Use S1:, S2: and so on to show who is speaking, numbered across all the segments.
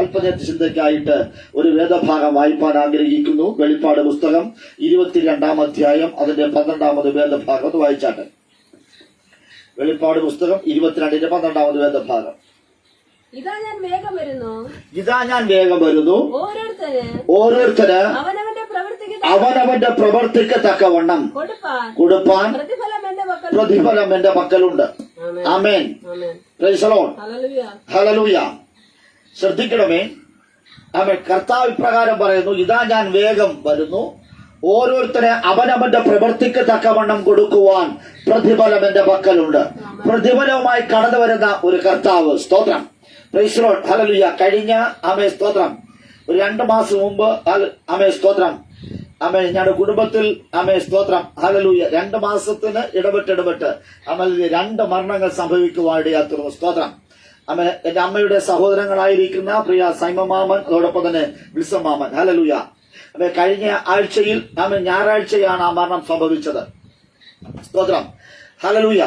S1: അല്പനേരത്തെ ചിന്തയ്ക്കായിട്ട് ഒരു വേദഭാഗം വായിപ്പാൻ ആഗ്രഹിക്കുന്നു. വെളിപ്പാട് പുസ്തകം 22-ാം അധ്യായം അതിന്റെ 12-ാമത് വേദഭാഗം ഒന്ന് വായിച്ചാട്ടെ. വെളിപ്പാട് പുസ്തകം 22-ന്റെ 12-ാമത് വേദഭാഗം.
S2: ഇതാ ഞാൻ വേഗം
S1: വരുന്നു, ഓരോരുത്തര് അവനവന്റെ പ്രവൃത്തിക്ക് തക്കവണ്ണം കൊടുപ്പാൻ പ്രതിഫലം എന്റെ പക്കലുണ്ട്. ആമേൻ. Praise the Lord. ഹല്ലേലൂയ. ശ്രദ്ധിക്കണമേ. ആമേൻ. കർത്താവ് ഇപ്രകാരം പറയുന്നു, ഇതാ ഞാൻ വേഗം വരുന്നു, ഓരോരുത്തരെ അവനവന്റെ പ്രവൃത്തിക്ക് തക്കവണ്ണം കൊടുക്കുവാൻ പ്രതിഫലം എന്റെ പക്കലുണ്ട്. പ്രതിഫലവുമായി കടന്നു വരുന്ന ഒരു കർത്താവ്. സ്തോത്രം. Praise the Lord. ഹല്ലേലൂയ. കഴിഞ്ഞ സ്തോത്രം ഒരു 2 മാസം മുമ്പ് സ്തോത്രം ഞങ്ങളുടെ കുടുംബത്തിൽ സ്തോത്രം ഹല്ലേലൂയ 2 മാസത്തിന് ഇടപെട്ട് 2 മരണങ്ങൾ സംഭവിക്കുവാനിടയാത്തുന്നു. സ്തോത്രം. എന്റെ അമ്മയുടെ സഹോദരങ്ങളായിരിക്കുന്ന പ്രിയ സൈമമാമൻ, അതോടൊപ്പം തന്നെ വിൽസം മാമൻ. ഹല്ലേലൂയ. കഴിഞ്ഞ ആഴ്ചയിൽ ഞായറാഴ്ചയാണ് ആ മരണം സംഭവിച്ചത്. സ്തോത്രം. ഹല്ലേലൂയ.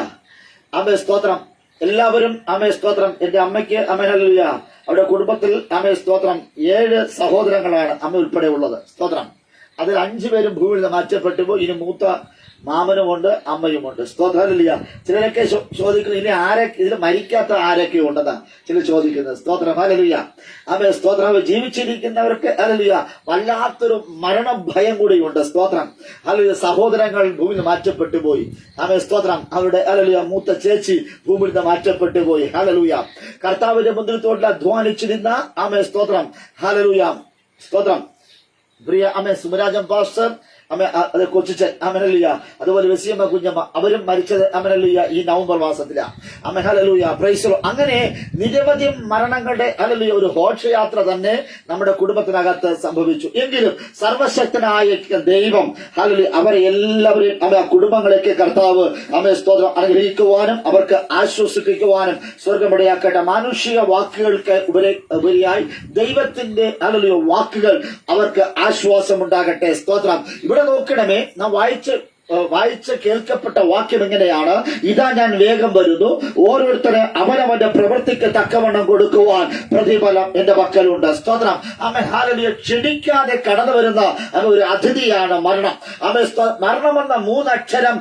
S1: സ്തോത്രം. എല്ലാവരും സ്തോത്രം. എന്റെ അമ്മയ്ക്ക് ഹല്ലേലൂയ അവരുടെ കുടുംബത്തിൽ സ്തോത്രം 7 സഹോദരങ്ങളാണ് അമ്മ ഉൾപ്പെടെ ഉള്ളത്. സ്തോത്രം. അതിൽ 5 പേരും ഭൂമിയിൽ നിന്ന് മാറ്റപ്പെട്ടു പോയി. ഇനി മൂത്ത മാമനുമുണ്ട്, അമ്മയുമുണ്ട്. സ്തോത്രം. ഹല്ലേലൂയ. ചിലരൊക്കെ ചോദിക്കുന്നു, ഇനി ഇതിൽ മരിക്കാത്ത ആരൊക്കെ ഉണ്ടെന്നാ ചിലർ ചോദിക്കുന്നത്. സ്തോത്രം. ഹല്ലേലൂയ. സ്തോത്രം. ജീവിച്ചിരിക്കുന്നവർക്ക് ഹല്ലേലൂയ വല്ലാത്തൊരു മരണഭയം കൂടിയുണ്ട്. സ്തോത്രം. ഹല്ലേലൂയ. സഹോദരങ്ങൾ ഭൂമിയിൽ മാറ്റപ്പെട്ടു പോയി. സ്തോത്രം. അവരുടെ ഹല്ലേലൂയ മൂത്ത ചേച്ചി ഭൂമിയിൽ നിന്ന് മാറ്റപ്പെട്ടു പോയി. ഹല്ലേലൂയ. കർത്താവിന്റെ മുദ്രത്തോട് അധ്വാനിച്ചിരുന്ന സ്തോത്രം. ഹല്ലേലൂയ. സ്തോത്രം. പ്രിയ സുമരാജൻ പാസ്റ്റർ കൊച്ചിച്ചൻ ഹല്ലേലൂയ, അതുപോലെ വെസിയമ്മ കുഞ്ഞമ്മ അവരും മരിച്ചത് ഹല്ലേലൂയ ഈ നവംബർ മാസത്തിലാണ്. ഹല്ലേലൂയ. Praise the Lord. അങ്ങനെ നിരവധി മരണങ്ങളുടെ ഹല്ലേലൂയ ഒരു ഘോഷയാത്ര തന്നെ നമ്മുടെ കുടുംബത്തിനകത്ത് സംഭവിച്ചു. എങ്കിലും സർവശക്തനായ ദൈവം ഹല്ലേലൂയ അവരെ എല്ലാവരെയും കുടുംബങ്ങളേക്ക് കർത്താവ് സ്തോത്രം അനുഗ്രഹിക്കുവാനും അവർക്ക് ആശ്വസിപ്പിക്കുവാനും സ്വർഗമിടയാക്കട്ടെ. മാനുഷിക വാക്കുകൾക്ക് ഉപരിയായി ദൈവത്തിന്റെ ഹല്ലേലൂയ വാക്കുകൾ അവർക്ക് ആശ്വാസമുണ്ടാകട്ടെ. സ്തോത്രം. ഇവിടെ നോക്കണമേ, നാം വായിച്ച് കേൾക്കപ്പെട്ട വാക്യം എങ്ങനെയാണ്? ഇതാ ഞാൻ വേഗം വരുന്നു, ഓരോരുത്തരെ അവനവന്റെ പ്രവൃത്തിക്ക് തക്കവണ്ണം കൊടുക്കുവാൻ പ്രതിഫലം എന്റെ പക്കലുണ്ട്. സ്തോത്രം. ഹല്ലേലൂയ. ക്ഷണിക്കാതെ കടന്നു വരുന്ന ഒരു അതിഥിയാണ് മരണം. മരണമെന്ന 3 അക്ഷരം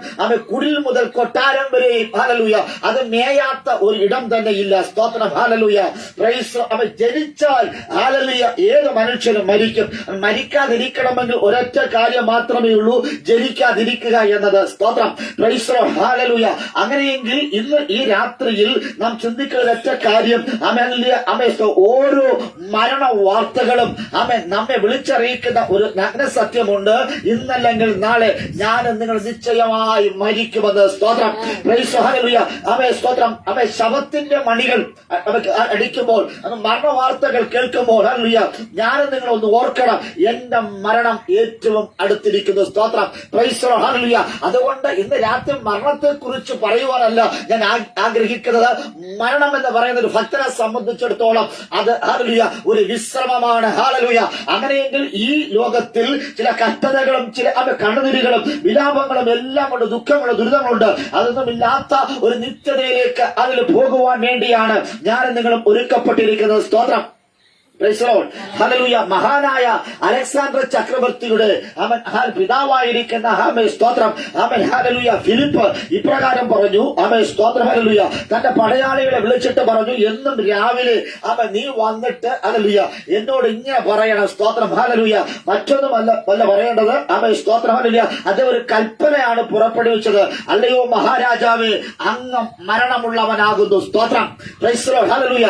S1: കുടിൽ മുതൽ കൊട്ടാരം വരെയും ഹല്ലേലൂയ അത് മേയാത്ത ഒരു ഇടം തന്നെ ഇല്ല. സ്തോത്രം. ഹല്ലേലൂയ. പ്രൈസ്. ജനിച്ചാൽ ഹല്ലേലൂയ ഏത് മനുഷ്യനും മരിക്കും. മരിക്കാതിരിക്കണമെങ്കിൽ ഒരൊറ്റ കാര്യം മാത്രമേ ഉള്ളൂ, ജനിക്കാതിരിക്കുക എന്നത്. സ്തോത്രം. Praise the Lord. ഹല്ലേലൂയ. അങ്ങനെയെങ്കിൽ ഇന്ന് ഈ രാത്രിയിൽ നാം ചിന്തിക്കുന്ന ഒറ്റ കാര്യം ഓരോ മരണ വാർത്തകളും നമ്മെ വിളിച്ചറിയിക്കുന്ന ഒരു നഗ്ന സത്യമുണ്ട്. ഇന്നല്ലെങ്കിൽ നാളെ നിങ്ങൾ നിശ്ചയമായി മരിക്കുമെന്ന്. സ്തോത്രം. പ്രൈസ്. ഹല്ലേലൂയ. സ്തോത്രം. ശവത്തിന്റെ മണികൾ അടിക്കുമ്പോൾ, മരണ വാർത്തകൾ കേൾക്കുമ്പോൾ ഹല്ലേലൂയ നിങ്ങൾ ഒന്ന് ഓർക്കണം, എന്റെ മരണം ഏറ്റവും അടുത്തിരിക്കുന്നു. സ്തോത്രം. Praise the Lord. ഹല്ലേലൂയ. അതുകൊണ്ട് ഇന്ന് രാത്രി മരണത്തെ കുറിച്ച് പറയുവാനല്ല ഞാൻ ആഗ്രഹിക്കുന്നത്. മരണം എന്ന് പറയുന്ന ഒരു ഭക്തനെ സംബന്ധിച്ചിടത്തോളം അത് ഹല്ലേലൂയ ഒരു വിശ്രമമാണ്. ഹല്ലേലൂയ. അങ്ങനെയെങ്കിൽ ഈ ലോകത്തിൽ ചില കഷ്ടതകളും ചില കണ്ണുനീരുകളും വിലാപങ്ങളും എല്ലാം കൊണ്ട് ദുഃഖങ്ങളും ദുരിതങ്ങളുണ്ട്. അതൊന്നും ഇല്ലാത്ത ഒരു നിത്യതയിലേക്ക് അതിൽ പോകുവാൻ വേണ്ടിയാണ് ഞാൻ നിങ്ങളും ഒരുക്കപ്പെട്ടിരിക്കുന്നത്. സ്തോത്രം. Praise the Lord. ഹല്ലേലൂയ. മഹാനായ അലക്സാണ്ടർ ചക്രവർത്തിയുടെ പിതാവായിരിക്കുന്ന സ്തോത്രം ഹല്ലേലൂയ ഫിലിപ്പ് ഇപ്രകാരം പറഞ്ഞു. സ്തോത്രം. ഹല്ലേലൂയ. തന്റെ പടയാളികളെ വിളിച്ചിട്ട് പറഞ്ഞു, എന്നും രാവിലെ നീ വന്നിട്ട് ഹല്ലേലൂയ എന്നോട് ഇങ്ങനെ പറയണം. സ്തോത്രം. ഹല്ലേലൂയ. മറ്റൊന്നും വല്ല പറയേണ്ടത്. സ്തോത്രം. ഹല്ലേലൂയ. അത് ഒരു കൽപ്പനയാണ് പുറപ്പെടുവിച്ചത്. അല്ലയോ മഹാരാജാവേ, അങ്ങ് മരണമുള്ളവനാകുന്നു. സ്തോത്രം. Praise the Lord. ഹല്ലേലൂയ.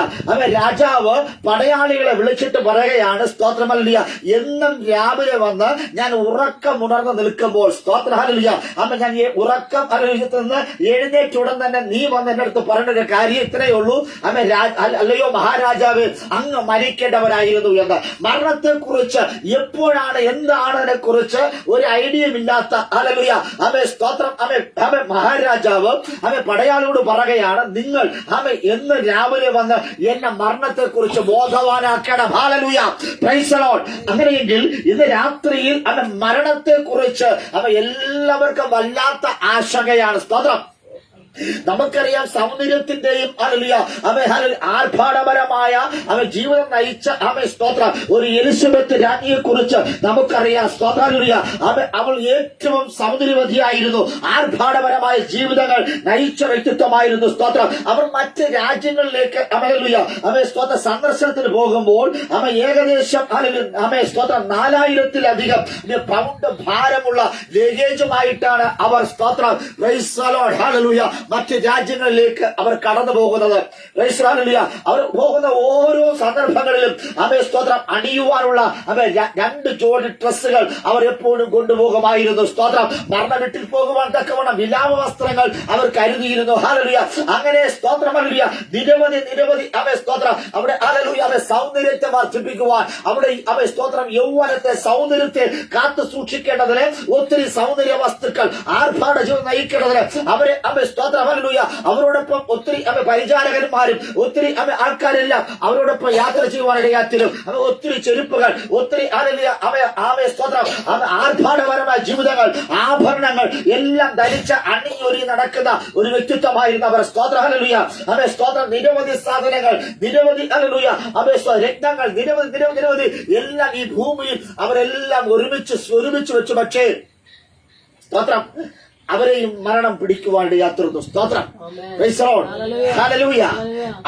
S1: രാജാവ് പടയാളികളെ വിളിച്ചിട്ട് പറയുകയാണ്. സ്തോത്രം. ഹല്ലേലൂയ. എന്നും രാവിലെ വന്ന് ഞാൻ ഉറക്കമുണർന്ന് നിൽക്കുമ്പോൾ, സ്തോത്രം. ഹല്ലേലൂയ ഞാൻ ഉറക്കം നിന്ന് എഴുന്നേറ്റുടൻ തന്നെ നീ വന്ന് എന്റെ അടുത്ത് പറയേണ്ട ഒരു കാര്യം ഇത്രയേ ഉള്ളൂ. അല്ലയോ മഹാരാജാവ്, അങ്ങ് മരിക്കേണ്ടവരായിരുന്നു എന്ന്. മരണത്തെ കുറിച്ച് എപ്പോഴാണ് എന്താണതിനെ കുറിച്ച് ഒരു ഐഡിയയും ഇല്ലാത്ത ഹല്ലേലൂയ സ്തോത്രം മഹാരാജാവ് പടയാളിയോട് പറയുകയാണ്, നിങ്ങൾ എന്ന് രാവിലെ വന്ന് എന്നെ മരണത്തെ കുറിച്ച് ബോധവാനാക്കണം. ഹല്ലേലൂയ. Praise the Lord. അങ്ങനെയെങ്കിൽ ഇന്ന് രാത്രിയിൽ മരണത്തെ കുറിച്ച് എല്ലാവർക്കും വല്ലാത്ത ആശങ്കയാണ്. സ്തോത്രം. നമുക്കറിയാം സൗന്ദര്യത്തിന്റെയും ആർഭാടപരമായ ജീവിതം നയിച്ച സ്തോത്രം ഒരു എലിസബത്ത് രാജ്ഞിയെ കുറിച്ച് നമുക്കറിയാം. സ്തോത്രാലുയ അവൾ ഏറ്റവും സൗന്ദര്യവതിയായിരുന്നു. ആർഭാടപരമായ ജീവിതങ്ങൾ നയിച്ച വ്യക്തിത്വമായിരുന്നു. സ്തോത്രം. അവർ മറ്റ് രാജ്യങ്ങളിലേക്ക് സ്തോത്ര സന്ദർശനത്തിന് പോകുമ്പോൾ ഏകദേശം സ്തോത്രം 4000-ലധികം പൗണ്ട് ഭാരമുള്ള ലഗേജുമായിട്ടാണ് അവർ സ്തോത്രം മറ്റ് രാജ്യങ്ങളിലേക്ക് അവർ കടന്നു പോകുന്നത്. അവർ പോകുന്ന ഓരോ സന്ദർഭങ്ങളിലും സ്തോത്രം അണിയുവാനുള്ള 2 ജോഡി ഡ്രസ്സുകൾ അവർ എപ്പോഴും കൊണ്ടുപോകുമായിരുന്നു. സ്തോത്രം. മരണ വീട്ടിൽ പോകുവാൻ തക്കവണ്ണം വിലാപ വസ്ത്രങ്ങൾ അവർ കരുതിയിരുന്നു. ഹാലലുയ. അങ്ങനെ സ്തോത്രം നിരവധി സ്തോത്രം അവിടെ സൗന്ദര്യത്തെ വർദ്ധിപ്പിക്കുവാൻ അവിടെ സ്തോത്രം യൗവനത്തെ സൗന്ദര്യത്തെ കാത്തു സൂക്ഷിക്കേണ്ടതിന് ഒത്തിരി സൗന്ദര്യ വസ്തുക്കൾ ആർഭാട ജീവിതം നയിക്കേണ്ടതിന് അവരെ സ്തോത്രം അവരോടൊപ്പം ഒത്തിരി പരിചാരകന്മാരും ഒത്തിരി ആൾക്കാരെല്ലാം അവരോടൊപ്പം യാത്ര ചെയ്യുവാനിടയാത്തിലും ഒത്തിരി ചെരുപ്പുകൾ ഒത്തിരി സ്തോത്രം ആർഭാടപരമായ ജീവിതങ്ങൾ ആഭരണങ്ങൾ എല്ലാം ധരിച്ച അണിയൊരി നടക്കുന്ന ഒരു വ്യക്തിത്വമായിരുന്നു അവർ. സ്തോത്രം. സ്തോത്രം. നിരവധി സാധനങ്ങൾ നിരവധി രത്നങ്ങൾ നിരവധി എല്ലാം ഈ ഭൂമിയിൽ അവരെല്ലാം ഒരുമിച്ച് വെച്ചു. പക്ഷേ സ്തോത്രം അവരെയും മരണം പിടിക്കുവാൻ യാത്രന്നു. സ്തോത്രം.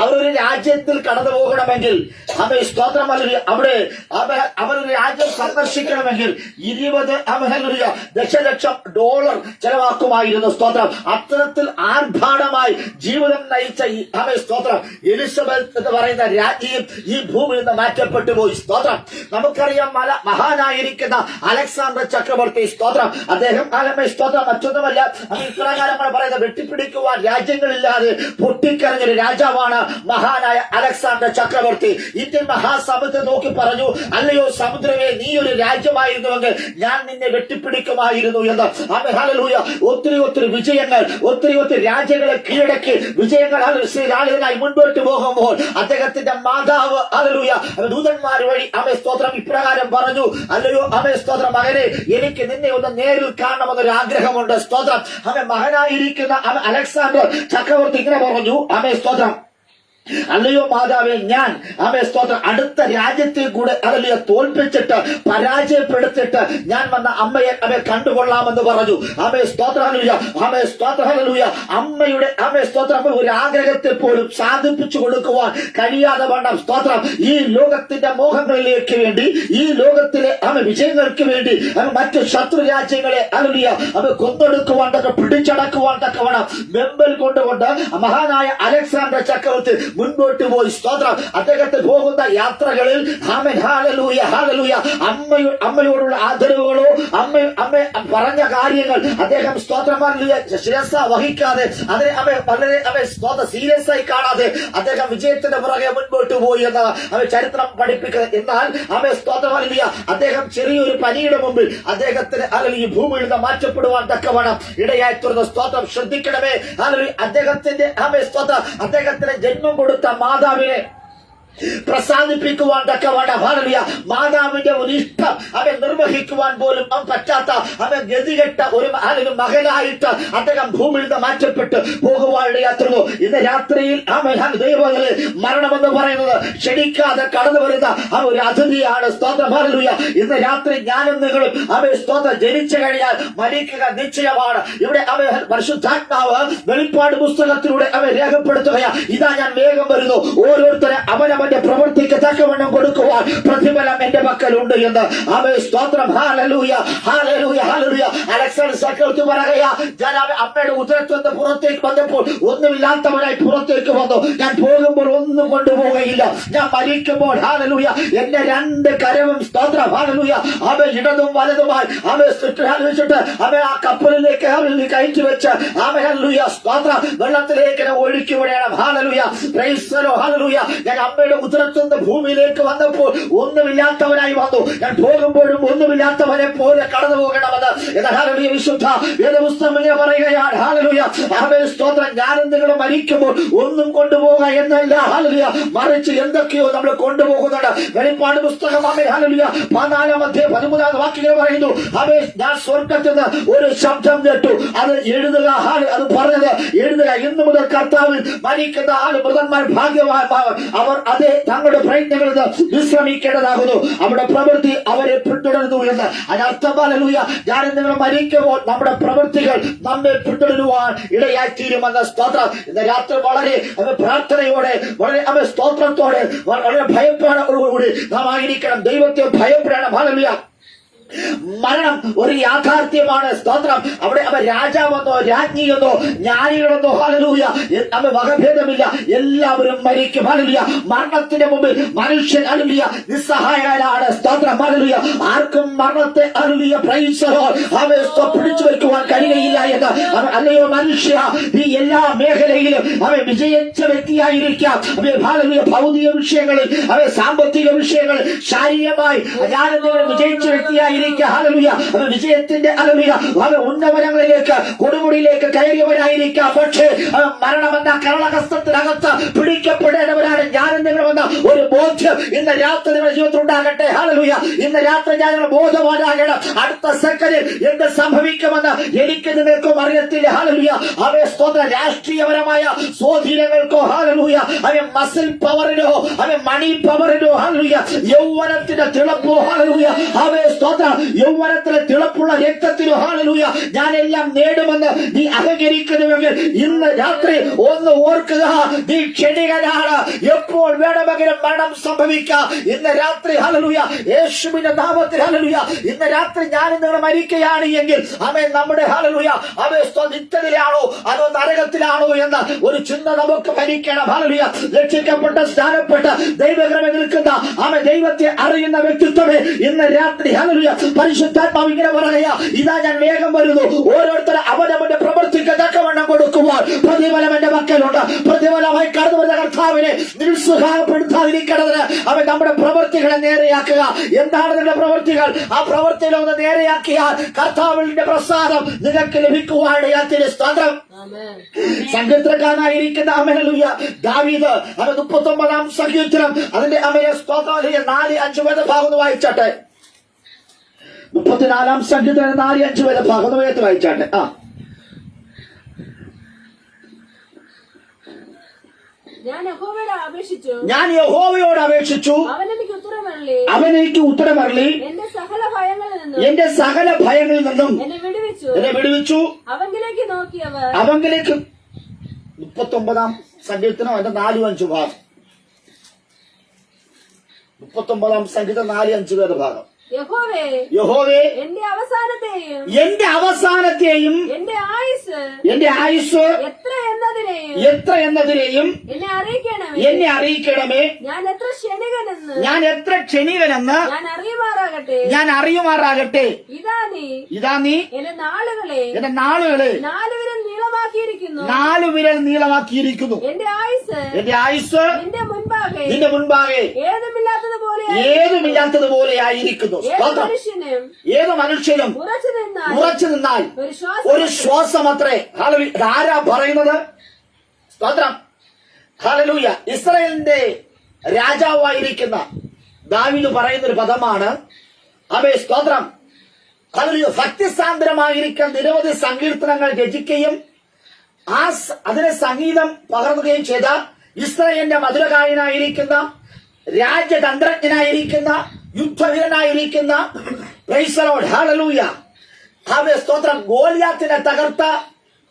S1: അവരൊരു രാജ്യത്തിൽ കടന്നു പോകണമെങ്കിൽ സ്തോത്രം അവിടെ അവരൊരു രാജ്യം സന്ദർശിക്കണമെങ്കിൽ 20 ദശലക്ഷം ഡോളർ ചെലവാക്കുമായിരുന്നു. സ്തോത്രം. അത്തരത്തിൽ ആർഭാടമായി ജീവിതം നയിച്ച സ്തോത്രം എലിസബത്ത് എന്ന് പറയുന്ന രാജ്ഞിയും ഈ ഭൂമിയിൽ നിന്ന് മാറ്റപ്പെട്ടു പോയി. സ്തോത്രം. നമുക്കറിയാം മഹാനായിരിക്കുന്ന അലക്സാണ്ടർ ചക്രവർത്തി. സ്തോത്രം. അദ്ദേഹം സ്തോത്രം മറ്റൊന്നും ഇപ്രകാരമാണ് പറയുന്നത്. വെട്ടിപ്പിടിക്കുവാൻ രാജ്യങ്ങളില്ലാതെ പൊട്ടിക്കരഞ്ഞൊരു രാജാവാണ് മഹാനായ അലക്സാണ്ടർ ചക്രവർത്തി. ഇന്ത്യൻ മഹാസമുദ്രം നോക്കി പറഞ്ഞു, അല്ലയോ സമുദ്രമേ, നീ ഒരു രാജ്യമായിരുന്നുവെങ്കിൽ ഞാൻ നിന്നെ വെട്ടിപ്പിടിക്കുമായിരുന്നു എന്ന്. ഹല്ലേലൂയ. ഒത്തിരി വിജയങ്ങൾ ഒത്തിരി രാജ്യങ്ങളെ കീഴടക്കി വിജയങ്ങൾ രാജനായി മുൻപോട്ട് പോകുമ്പോൾ അദ്ദേഹത്തിന്റെ മാതാവ് ഹല്ലേലൂയ ദൂതന്മാർ വഴി സ്തോത്രം ഇപ്രകാരം പറഞ്ഞു, അല്ലയോ സ്തോത്രം മകനെ, എനിക്ക് നിന്നെ ഒന്ന് നേരിൽ കാണണമെന്നൊരു ആഗ്രഹമുണ്ട്. സ്തോത്രം. മകനായിരിക്കുന്ന അലക്സാണ്ടർ ചക്രവർത്തി ഇങ്ങനെ പറഞ്ഞു, സ്തോത്രം, അല്ലയോ മാതാവേ, ഞാൻ സ്തോത്രം അടുത്ത രാജ്യത്തെ കൂടെ തോൽപ്പിച്ചിട്ട് പരാജയപ്പെടുത്തിട്ട് ഞാൻ വന്ന അമ്മയെ കണ്ടുകൊള്ളാമെന്ന് പറഞ്ഞു. സ്തോത്രഹല്ലേലൂയ. അമ്മയുടെ സ്തോത്രം ഒരു ആഗ്രഹത്തെ പോലും സാധിപ്പിച്ചു കൊടുക്കുവാൻ കഴിയാതെ വേണം. സ്തോത്രം. ഈ ലോകത്തിന്റെ മോഹങ്ങളിലേക്ക് വേണ്ടി ഈ ലോകത്തിലെ വിജയങ്ങൾക്ക് വേണ്ടി മറ്റു ശത്രു രാജ്യങ്ങളെ കൊന്നെടുക്കുവാൻ പിടിച്ചടക്കുവാൻ തക്കവണ്ണം വെമ്പൽ കൊണ്ടുകൊണ്ട് മഹാനായ അലക്സാണ്ടർ ചക്രവർത്തി മുൻപോട്ട് പോയി. സ്തോത്രം. അദ്ദേഹത്തെ പോകുന്ന യാത്രകളിൽ ഹല്ലേലൂയ അമ്മയോടുള്ള ആദരവുകളോ അമ്മ പറഞ്ഞ കാര്യങ്ങൾ അദ്ദേഹം സ്തോത്രം ശിരസ വഹിക്കാതെ അതിനെ വളരെ സീരിയസ് ആയി കാണാതെ അദ്ദേഹം വിജയത്തിന്റെ പുറകെ മുൻപോട്ട് പോയി എന്ന് ചരിത്രം പഠിപ്പിക്കുന്നത്. എന്നാൽ സ്തോത്രം അദ്ദേഹം ചെറിയൊരു പനിയുടെ മുമ്പിൽ അദ്ദേഹത്തിന് ഈ ഭൂമിയിൽ നിന്ന് മാറ്റപ്പെടുവാൻ തക്കവണ്ണം ഇടയായി തീർന്നു. സ്തോത്രം. ശ്രദ്ധിക്കണമേ. അദ്ദേഹത്തിന്റെ സ്തോത്രം അദ്ദേഹത്തിന് ജന്മം കൊടുത്ത മാതാവിനെ പ്രസാദിപ്പിക്കുവാൻ തക്കവണ്ണം മാതാവിന്റെ ഒരു ഇഷ്ടം നിർവഹിക്കുവാൻ പോലും പറ്റാത്ത ഗതികെട്ട ഒരു മകനായിട്ട് അദ്ദേഹം ഭൂമിയിൽ നിന്ന് മാറ്റപ്പെട്ട് പോകുവാനിടയായിരുന്നു. ഇന്ന് രാത്രിയിൽ ദൈവങ്ങളിൽ മരണമെന്ന് പറയുന്നത് ക്ഷണിക്കാതെ കടന്നു വരുന്ന ഒരു അതിഥിയാണ്. സ്തോത്രം. ഹല്ലേലൂയ. ഇന്ന് രാത്രി ഞാനും നിങ്ങളും സ്തോത്രം ജനിച്ചു കഴിഞ്ഞാൽ മരിക്കുക നിശ്ചയമാണ്. ഇവിടെ പരിശുദ്ധാത്മാവ് വെളിപ്പാട് പുസ്തകത്തിലൂടെ രേഖപ്പെടുത്തുകയാണ്. ഇതാ ഞാൻ വേഗം വരുന്നു, ഓരോരുത്തരെ അവനവന്റെ പ്രവൃത്തിക്ക് തക്കവണ്ണം കൊടുക്കുവാൻ പ്രതിഫലം എന്റെ പക്കലുണ്ട് എന്ന്. സ്തോത്രം. ഹല്ലേലൂയ. അലക്സാണ്ടർ ചക്രവർത്തി പറയുകയാ, ഞാൻ അമ്മയുടെ ഉദരത്തിൽ നിന്ന് പുറത്തേക്ക് വന്നപ്പോൾ ഒന്നുമില്ലാത്തവനായി പുറത്തേക്ക് വന്നു. ഞാൻ പോകുമ്പോൾ ഒന്നും കൊണ്ടുപോകുകയില്ല. ഞാൻ മരിക്കുമ്പോൾ ഹല്ലേലൂയ എന്റെ 2 കരവും സ്തോത്രം ഹല്ലേലൂയ ഇടതും വലതുമായി വെച്ചിട്ട് ആ കപ്പലിലേക്ക് കയറ്റി വെച്ച് ഹല്ലേലൂയ സ്തോത്രം വെള്ളത്തിലേക്ക് ഒഴുക്കി വിടണം. Hallelujah. Praise the Lord. Hallelujah. ഞാൻ അമ്മയുടെ അമ്മയുടെ ഉദരത്തിൽ നിന്ന് ഭൂമിയിലേക്ക് വന്നപ്പോൾ ഒന്നുമില്ലാത്തവനായി വന്നു. ഞാൻ പോകുമ്പോഴും ഒന്നുമില്ലാത്തവനെ പോലെ കടന്നു പോകണമെന്ന് എന്ന ഹല്ലേലൂയ വിശുദ്ധ വേദപുസ്തകം ഇങ്ങനെ പറയുകയാണ്. ഹല്ലേലൂയ. ആമേൻ സ്തോത്രം. ഞാനും നിങ്ങൾ മരിക്കുമ്പോൾ ഒന്നും കൊണ്ടുപോകുക എന്നല്ല, ഹല്ലേലൂയ, മറിച്ച് എന്തൊക്കെയോ നമ്മൾ കൊണ്ടുപോകുന്നുണ്ട്. വെളിപ്പാട് പുസ്തകം ആമേൻ ഹല്ലേലൂയ 14-ാം അധ്യായം 13-ാം വാക്യം പറയുന്നു, ആമേൻ, ഞാൻ സ്വർഗ്ഗത്തിൽ നിന്ന് ഒരു ശബ്ദം കേട്ടു, അത് എഴുതുക. അത് പറഞ്ഞത് എഴുതുക. ഇന്നു മുതൽ കർത്താവിൽ മരിക്കുന്ന മൃതന്മാർ ഭാഗ്യവാന്മാർ, അവർ അതേ തങ്ങളുടെ പ്രയത്നങ്ങളിൽ നിന്ന് വിശ്രമിക്കേണ്ടതാകുന്നു, അവിടെ പ്രവൃത്തി അവരെ പിന്തുടരുന്നു എന്ന്. അതിനർത്ഥം ഹല്ലേലൂയ, ഞാൻ നിങ്ങൾ മരിക്കുമ്പോൾ നമ്മുടെ പ്രവൃത്തികൾ നമ്മെ പിന്തുടരുവാൻ ഇടയായിത്തീരുമെന്ന സ്തോത്രം. ഇന്ന് രാത്രി വളരെ പ്രാർത്ഥനയോടെ, വളരെ സ്തോത്രത്തോടെ, വളരെ ഭയപ്പാടോടുകൂടി നാം ആയിരിക്കണം. ദൈവത്തെ ഭയപ്പെടണം. ഹല്ലേലൂയ. മരണം ഒരു യാഥാർത്ഥ്യമാണ്. സ്തോത്രം. അവിടെ അവ രാജാവെന്നോ രാജ്ഞിയെന്നോ ജ്ഞാനികളെന്നോ ഹല്ലേലൂയ അവ വകഭേദമില്ല, എല്ലാവരും മരിക്കും. ഹല്ലേലൂയ. മരണത്തിന്റെ മുമ്പിൽ മനുഷ്യൻ ഹല്ലേലൂയ നിസ്സഹായനാണ്. സ്തോത്രം. ഹല്ലേലൂയ. ആർക്കും മരണത്തെ ഹല്ലേലൂയ പ്രൈസ് ദി ലോർഡ് അവയെ പിടിച്ചു വെക്കുവാൻ കഴിയുകയില്ല എന്ന്. അല്ലയോ മനുഷ്യ, നീ എല്ലാ മേഖലയിലും അവയെ വിജയിച്ച വ്യക്തിയായിരിക്കാം. ഹല്ലേലൂയ. ഭൗതിക വിഷയങ്ങളിൽ, അവയെ സാമ്പത്തിക വിഷയങ്ങളിൽ, ശാരീരികമായി ഞാൻ വിജയിച്ച വ്യക്തിയായി ഹല്ലേലൂയ. വിജയത്തിന്റെ ഹല്ലേലൂയ ഉന്നതങ്ങളിലേക്ക്, കൊടുമുടിയിലേക്ക് കയറിയവരായിരിക്കാം. പക്ഷേ മരണമെന്ന കരളഹസ്തത്തിനകത്ത് പിടിക്കപ്പെടേണ്ടവരാണ് ഞാനും നിങ്ങളുമെന്ന ഒരു ബോധ്യം ഇന്ന് രാത്രി നിങ്ങളുടെ ജീവിതത്തിൽ ഉണ്ടാകട്ടെ. ഹല്ലേലൂയ. ഇന്ന് രാത്രി ഞാൻ ബോധവാനാകണം. അടുത്ത സെക്കൻഡിൽ എന്ത് സംഭവിക്കുമെന്ന് എനിക്ക് നിങ്ങൾക്കും അറിയത്തില്ല. ഹല്ലേലൂയ. അവയെ സ്തോത്ര രാഷ്ട്രീയപരമായ സ്വാധീനങ്ങൾക്കോ, ഹല്ലേലൂയ, അവയെ മസിൽ പവറിനോ, അവയെ മണി പവറിനോ, ഹല്ലേലൂയ, യൗവനത്തിന്റെ തിളപ്പോ, ഹല്ലേലൂയ, അവയെ സ്തോത്ര യൗവനത്തിലെ തിളപ്പുള്ള രക്തത്തിനോ, ഹല്ലേലൂയ, ഞാനെല്ലാം നേടുമെന്ന് നീ അഹങ്കരിക്കുന്നുവെങ്കിൽ ഇന്ന് രാത്രി ഒന്ന് ഓർക്കുക, നീ ക്ഷണികനാണ്. എപ്പോൾ വേണമെങ്കിലും മരണം സംഭവിക്കാം. ഇന്ന് രാത്രി ഹല്ലേലൂയ യേശുവിന്റെ നാമത്തിൽ ഹല്ലേലൂയ ഇന്ന് രാത്രി ഞാൻ നിങ്ങൾ മരിക്കുകയാണ് എങ്കിൽ ആമേൻ, നമ്മുടെ ഹല്ലേലൂയ അവയെ നിത്യതയിലാണോ അതോ നരകത്തിലാണോ എന്ന ഒരു ചിന്ത നമുക്ക് ഭരിക്കണം. ഹല്ലേലൂയ. രക്ഷിക്കപ്പെട്ട സ്ഥാനപ്പെട്ട ദൈവകൃപയിൽ നിൽക്കുന്ന ആമേൻ ദൈവത്തെ അറിയുന്ന വ്യക്തിത്വമേ ഇന്ന് രാത്രി ഹല്ലേലൂയ പരിശുദ്ധാത്മാവ് ഇങ്ങനെ പറയുക, ഇതാ ഞാൻ വേഗം വരുന്നു. ഓരോരുത്തരും അവനവന്റെ പ്രവൃത്തിക്ക് തക്കവണ്ണം കൊടുക്കുവാൻ പ്രതിഫലം എന്റെ മക്കളുണ്ട്. പ്രതിഫലമായി കടന്നു വരുന്ന കർത്താവിനെ നിരുത്സാഹപ്പെടുത്താതിരിക്കണതിന് അവൻ നമ്മുടെ പ്രവൃത്തികളെ നേരെയാക്കുക. എന്താണ് നിങ്ങളുടെ പ്രവൃത്തികൾ? ആ പ്രവൃത്തിയിൽ ഒന്ന് നേരെയാക്കിയാൽ കർത്താവിന്റെ പ്രസാദം നിങ്ങൾക്ക് ലഭിക്കുവാനിടയാത്തിന് സ്തോത്രം. സങ്കീർത്തനക്കാരനായിരിക്കുന്ന ഹല്ലേലൂയ ദാവീദ് അവൻ 39-ാം സങ്കീർത്തനം അതിന്റെ അവയെ സ്തോത്രം 4-5 ഭാഗം വായിച്ചാട്ടെ. 34-ാം സങ്കീർത്തനം 4-5 ഭാഗം വായിച്ചാട്ടെ.
S2: ഞാൻ
S1: യഹോവയോട് അപേക്ഷിച്ചു, അവൻ എനിക്ക് ഉത്തരമരുളി, എന്റെ സകല ഭയങ്ങളിൽ നിന്നും എന്നെ വിടുവിച്ചു. അവങ്കിലേക്ക് 39-ാം സങ്കീർത്തനം അതിന്റെ 4-5 ഭാഗം. 39-ാം സങ്കീർത്തനം 4-5 ഭാഗം. യഹോവേ, എന്റെ അവസാനത്തെയും എന്റെ ആയുസ് എത്ര എന്നതിനെയും എന്നെ അറിയിക്കണമേ. ഞാൻ എത്ര ക്ഷണികനെന്ന് ഞാൻ അറിയുമാറാകട്ടെ. ഇതാ നീ എന്റെ നാളുകളെ 4 വിരൽ നീളമാക്കിയിരിക്കുന്നു. എന്റെ ആയുസ് നിന്റെ മുൻപാകെ ഏതുമില്ലാത്തതുപോലെ ആയിരിക്കുന്നു. ഏത് മനുഷ്യനും ഉറച്ചു നിന്നാൽ ഒരു ശ്വാസമത്രേ. ആരാ പറയുന്നത്? സ്തോത്രം. ഹല്ലേലൂയ. ഇസ്രായേലിന്റെ രാജാവായിരിക്കുന്ന ദാവീദ് പറയുന്നൊരു പദമാണ് അവയെ സ്തോത്രം. ഹല്ലേലൂയ. ഭക്തിസാന്ദ്രമായിരിക്കുന്ന നിരവധി സങ്കീർത്തനങ്ങൾ രചിക്കുകയും അതിനെ സംഗീതം പകർന്നുകയും ചെയ്ത ഇസ്രായേലിന്റെ മധുരഗായനായിരിക്കുന്ന രാജ്യതന്ത്രജ്ഞനായിരിക്കുന്ന യുദ്ധവീരനായിരിക്കുന്ന പ്രൈസ് ദി ലോർഡ് ഹല്ലേലൂയ അവയെ സ്തോത്രം ഗോലിയാത്തിനെ തകർത്ത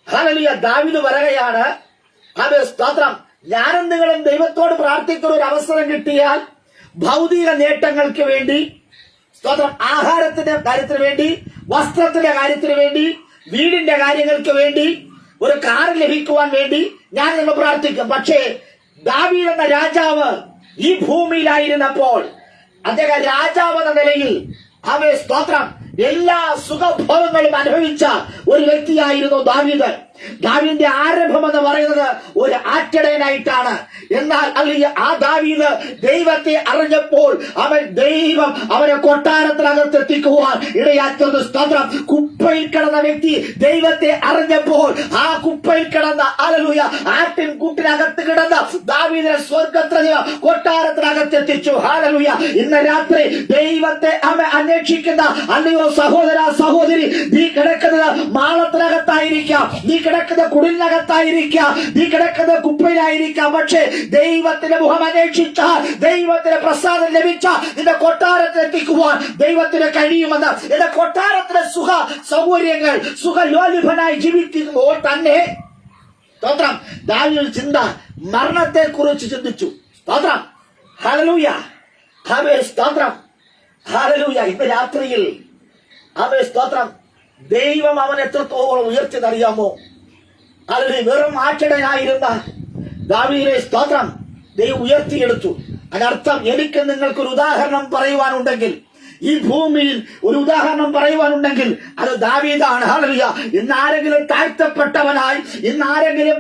S1: ഹല്ലേലൂയ ദാവീദ് പറയുകയാണ്, അവയെ സ്തോത്രം, ഞാനും നിങ്ങളും ദൈവത്തോട് പ്രാർത്ഥിക്കുന്ന ഒരു അവസരം കിട്ടിയാൽ ഭൗതിക നേട്ടങ്ങൾക്ക് വേണ്ടി, സ്തോത്രം, ആഹാരത്തിന്റെ കാര്യത്തിന് വേണ്ടി, വസ്ത്രത്തിന്റെ കാര്യത്തിന് വേണ്ടി, വീടിന്റെ കാര്യങ്ങൾക്ക് വേണ്ടി, ഒരു കാർ ലഭിക്കുവാൻ വേണ്ടി ഞാൻ നിങ്ങൾ പ്രാർത്ഥിക്കും. പക്ഷേ ദാവീദ് എന്ന രാജാവ് ഈ ഭൂമിയിലായിരുന്നപ്പോൾ അദ്ദേഹം രാജാവ് എന്ന നിലയിൽ അവയെ സ്തോത്രം എല്ലാ സുഖഭോഗങ്ങളും അനുഭവിച്ച ഒരു വ്യക്തിയായിരുന്നു ദാവീദ്. ദാവീദിന്റെ ആരംഭം എന്ന് പറയുന്നത് ഒരു ആട്ടിടയനായിട്ടാണ്. എന്നാൽ അല്ലെങ്കിൽ ആ ദാവീദ് ദൈവത്തെ അറിഞ്ഞപ്പോൾ ദൈവം അവനെ കൊട്ടാരത്തിനകത്ത് എത്തിക്കുവാൻ ഇടയാക്കുന്നത്. സ്തോത്രം. കുപ്പയിൽ കിടന്ന വ്യക്തി ദൈവത്തെ അറിഞ്ഞപ്പോൾ ആ കുപ്പയിൽ കിടന്ന ഹല്ലേലൂയ ആട്ടിൻ കൂട്ടിനകത്ത് കിടന്ന ദാവീദിനെ സ്വർഗ്ഗത്തിൽ കൊട്ടാരത്തിനകത്ത് എത്തിച്ചു. ഹല്ലേലൂയ. ഇന്ന് രാത്രി ദൈവത്തെ അന്വേഷിക്കുന്ന അല്ലയോ സഹോദര സഹോദരി, നീ കിടക്കുന്നത് മാളത്തിനകത്തായിരിക്കാം, നീ കിടക്കുന്ന കുടിലിനകത്തായിരിക്കാം, നീ കിടക്കുന്ന കുപ്പയിലായിരിക്കാം. പക്ഷേ ദൈവത്തിന്റെ മുഖം അന്വേഷിച്ചാൽ, ദൈവത്തിന്റെ പ്രസാദം ലഭിച്ച നിന്റെ കൊട്ടാരത്തിൽ എത്തിക്കുവാൻ ദൈവത്തിന് കഴിയുമെന്ന്. എന്റെ കൊട്ടാരത്തിലെ സുഖ സൗകര്യങ്ങൾ സുഖലോലുഭനായി ജീവിക്കുമ്പോൾ തന്നെ സ്തോത്രം ദാവീദ് ചിന്ത മരണത്തെ കുറിച്ച് ചിന്തിച്ചു. സ്തോത്രം. ഹല്ലേലൂയ. ഹവേ സ്തോത്രം. ഹല്ലേലൂയ. ഇന്ന് രാത്രിയിൽ ഹവേ സ്തോത്രം ദൈവം അവൻ എത്രത്തോളം ഉയർത്തിയതറിയാമോ? ഹല്ലേലൂയ. വെറും ആട്ടിടയനായിരുന്ന ദാവീദിനെ സ്തോത്രം ദൈവം ഉയർത്തിയെടുത്തു. അതിനർത്ഥം എനിക്ക് നിങ്ങൾക്കൊരു ഉദാഹരണം പറയുവാനുണ്ടെങ്കിൽ, ഈ ഭൂമിയിൽ ഒരു ഉദാഹരണം പറയുവാനുണ്ടെങ്കിൽ അത് ദാവീദാണ്. ഹല്ലേലൂയ. ഇന്നാരെങ്കിലും താഴ്ത്തപ്പെട്ടവനായി, ഇന്നാരെങ്കിലും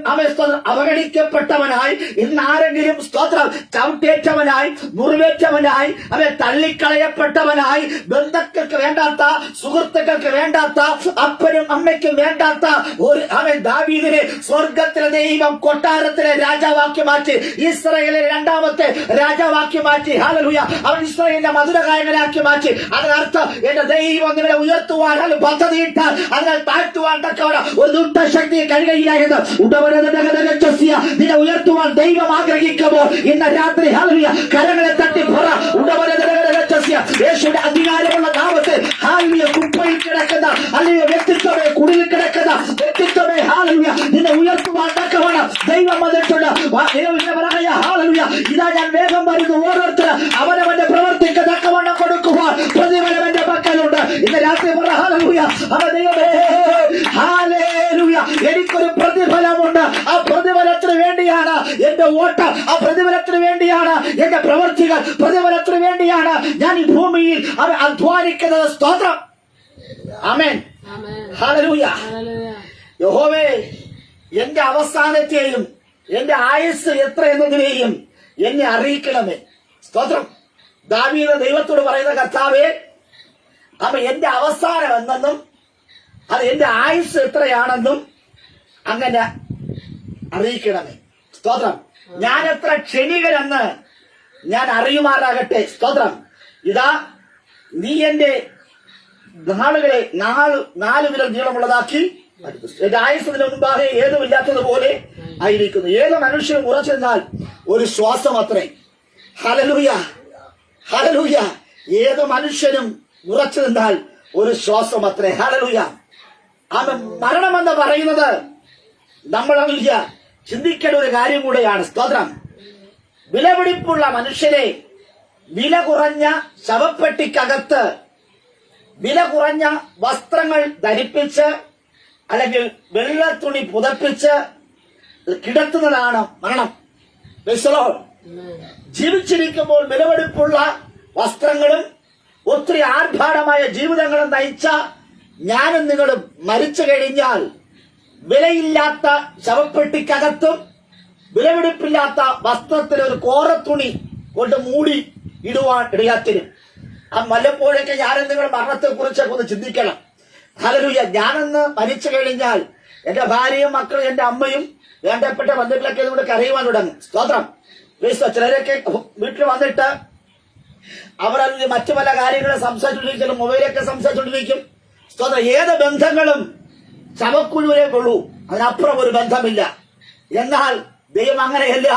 S1: അവഗണിക്കപ്പെട്ടവനായി, ഇന്നാരെങ്കിലും സ്തോത്രം ചവിട്ടേറ്റവനായി, മുറിവേറ്റവനായി, അവൻ തള്ളിക്കളയപ്പെട്ടവനായി, ബന്ധുക്കൾക്ക് വേണ്ടാത്ത, സുഹൃത്തുക്കൾക്ക് വേണ്ടാത്ത, അപ്പനും അമ്മയ്ക്കും വേണ്ടാത്ത അവൻ ദാവീദിനെ സ്വർഗത്തിലെ ദൈവം കൊട്ടാരത്തിലെ രാജാവാക്കി മാറ്റി, ഇസ്രായേലിലെ രണ്ടാമത്തെ രാജാവാക്കി മാറ്റി. ഹല്ലേലൂയ. അവൻ ഇസ്രായേലിന്റെ മധുരഗായകനാക്കി മാറ്റി. അതിനർത്ഥം എന്റെ ദൈവം നിങ്ങളെ ഉയർത്തുവാൻ പദ്ധതിയിട്ടാൽ അതിനാൽ താഴ്ത്തുവാൻ തക്കവണ്ണം ഒരു ദുഷ്ടശക്തിയെ കഴിയുകയില്ല എന്ന് നിന്നെ ഉയർത്തുവാൻ ദൈവം ആഗ്രഹിക്കുമ്പോൾ ഇന്ന് രാത്രി ഹല്ലേലൂയ കരങ്ങളെ തട്ടി പറ, യേശുവിന്റെ അധികാരമുള്ള നാമത്തെ ഹല്ലേലൂയ കുപ്പയിൽ കിടക്കുന്ന അല്ലെങ്കിൽ വ്യക്തിത്വമേ, കുടിയിൽ കിടക്കുന്ന വ്യക്തിത്വമേ, ഹല്ലേലൂയ നിന്നെ ഉയർത്തുവാൻ തക്കവണ്ണം ദൈവം വന്നിട്ടുണ്ട്. ഹല്ലേലൂയ. ഇതാ ഞാൻ വേഗം വരുന്നു. ഓരോരുത്തർ അവനവന്റെ പ്രവർത്തിക്ക് തക്കവണ്ണം കൊടുക്കുവാൻ പ്രതിഫലം എന്റെ പക്കലുണ്ട്. ഇന്ന് രാത്രി പറ ഹല്ലേലൂയ. ദൈവമേ ഹല്ലേലൂയ എനിക്കൊരു പ്രതിഫലമുണ്ട്. ആ പ്രതിഫലത്തിന് വേണ്ടിയാണ് എന്റെ ഓട്ടം, ആ പ്രതിഫലത്തിന് വേണ്ടിയാണ് എന്റെ പ്രവർത്തികൾ, പ്രതിഫലത്തിന് വേണ്ടിയാണ് ഞാൻ ഈ ഭൂമിയിൽ അധ്വാനിക്കുന്നത്. സ്തോത്രം. ആമേൻ. ഹല്ലേലൂയ. യഹോവേ എന്റെ അവസാനത്തെയും എന്റെ ആയുസ് എത്ര എന്നതിനെയും എന്നെ അറിയിക്കണമേ. സ്തോത്രം. ദാവീദ് ദൈവത്തോട് പറയുന്ന കർത്താവേ, അപ്പൊ എന്റെ അവസാനം എന്നെന്നും അത് എന്റെ ആയുസ് എത്രയാണെന്നും അങ്ങനെ അറിയിക്കണമേ. സ്തോത്രം. ഞാൻ എത്ര ക്ഷണികനെന്ന് ഞാൻ അറിയുമാറാകട്ടെ. സ്തോത്രം. ഇതാ നീ എന്റെ നാളുകളെ 4 വിരൽ നീളമുള്ളതാക്കി എന്റെ ആയുസത്തിന് മുമ്പാകെ ഏതുമില്ലാത്തതുപോലെ ആയിരിക്കുന്നു. ഏത് മനുഷ്യനും ഉറച്ചെന്നാൽ ഒരു ശ്വാസം അത്രേ. ഹല്ലേലൂയ. ഹല്ലേലൂയ. ഏത് മനുഷ്യനും ഉറച്ചു നിന്നാൽ ഒരു ശ്വാസം അത്രേ. ഹല്ലേലൂയ. മരണമെന്ന് പറയുന്നത് നമ്മൾ ചിന്തിക്കേണ്ട ഒരു കാര്യം കൂടെയാണ്. സ്തോത്രം. വിലപിടിപ്പുള്ള മനുഷ്യരെ വില കുറഞ്ഞ ശവപ്പെട്ടിക്കകത്ത് വില കുറഞ്ഞ വസ്ത്രങ്ങൾ ധരിപ്പിച്ച് അല്ലെങ്കിൽ വെള്ളത്തുണി പുതപ്പിച്ച് കിടത്തുന്നതാണ് മരണം. ജീവിച്ചിരിക്കുമ്പോൾ വിലപിടിപ്പുള്ള വസ്ത്രങ്ങളും ഒത്തിരി ആർഭാടമായ ജീവിതങ്ങളും നയിച്ച ഞാനും നിങ്ങളും മരിച്ചു കഴിഞ്ഞാൽ വിലയില്ലാത്ത ശവപ്പെട്ടിക്കകത്തും വിലപിടിപ്പില്ലാത്ത വസ്ത്രത്തിൽ ഒരു കോറത്തുണി കൊണ്ട് മൂടി ഇടുവാൻ ഇടയാത്തിരും. ആ വല്ലപ്പോഴൊക്കെ ഞാനും നിങ്ങൾ മരണത്തെ കുറിച്ചൊക്കെ ഒന്ന് ചിന്തിക്കണം. ഹല്ലേലൂയ. ഞാനെന്ന് മരിച്ചു കഴിഞ്ഞാൽ എന്റെ ഭാര്യയും മക്കളും എന്റെ അമ്മയും വേണ്ടപ്പെട്ട ബന്ധുക്കളൊക്കെ ഇവിടെ കരയുവാൻ തുടങ്ങും. സ്തോത്രം. ചിലരൊക്കെ വീട്ടിൽ വന്നിട്ട് അവരല്ലെങ്കിൽ മറ്റു പല കാര്യങ്ങളും സംസാരിച്ചുകൊണ്ടിരിക്കും, മൊബൈലൊക്കെ സംസാരിച്ചുകൊണ്ടിരിക്കും. സ്തോത്രം. ഏത് ബന്ധങ്ങളും ശവക്കുഴുവിനെ കൊള്ളൂ, അതിനപ്പുറം ഒരു ബന്ധമില്ല. എന്നാൽ ദൈവം അങ്ങനെയല്ല.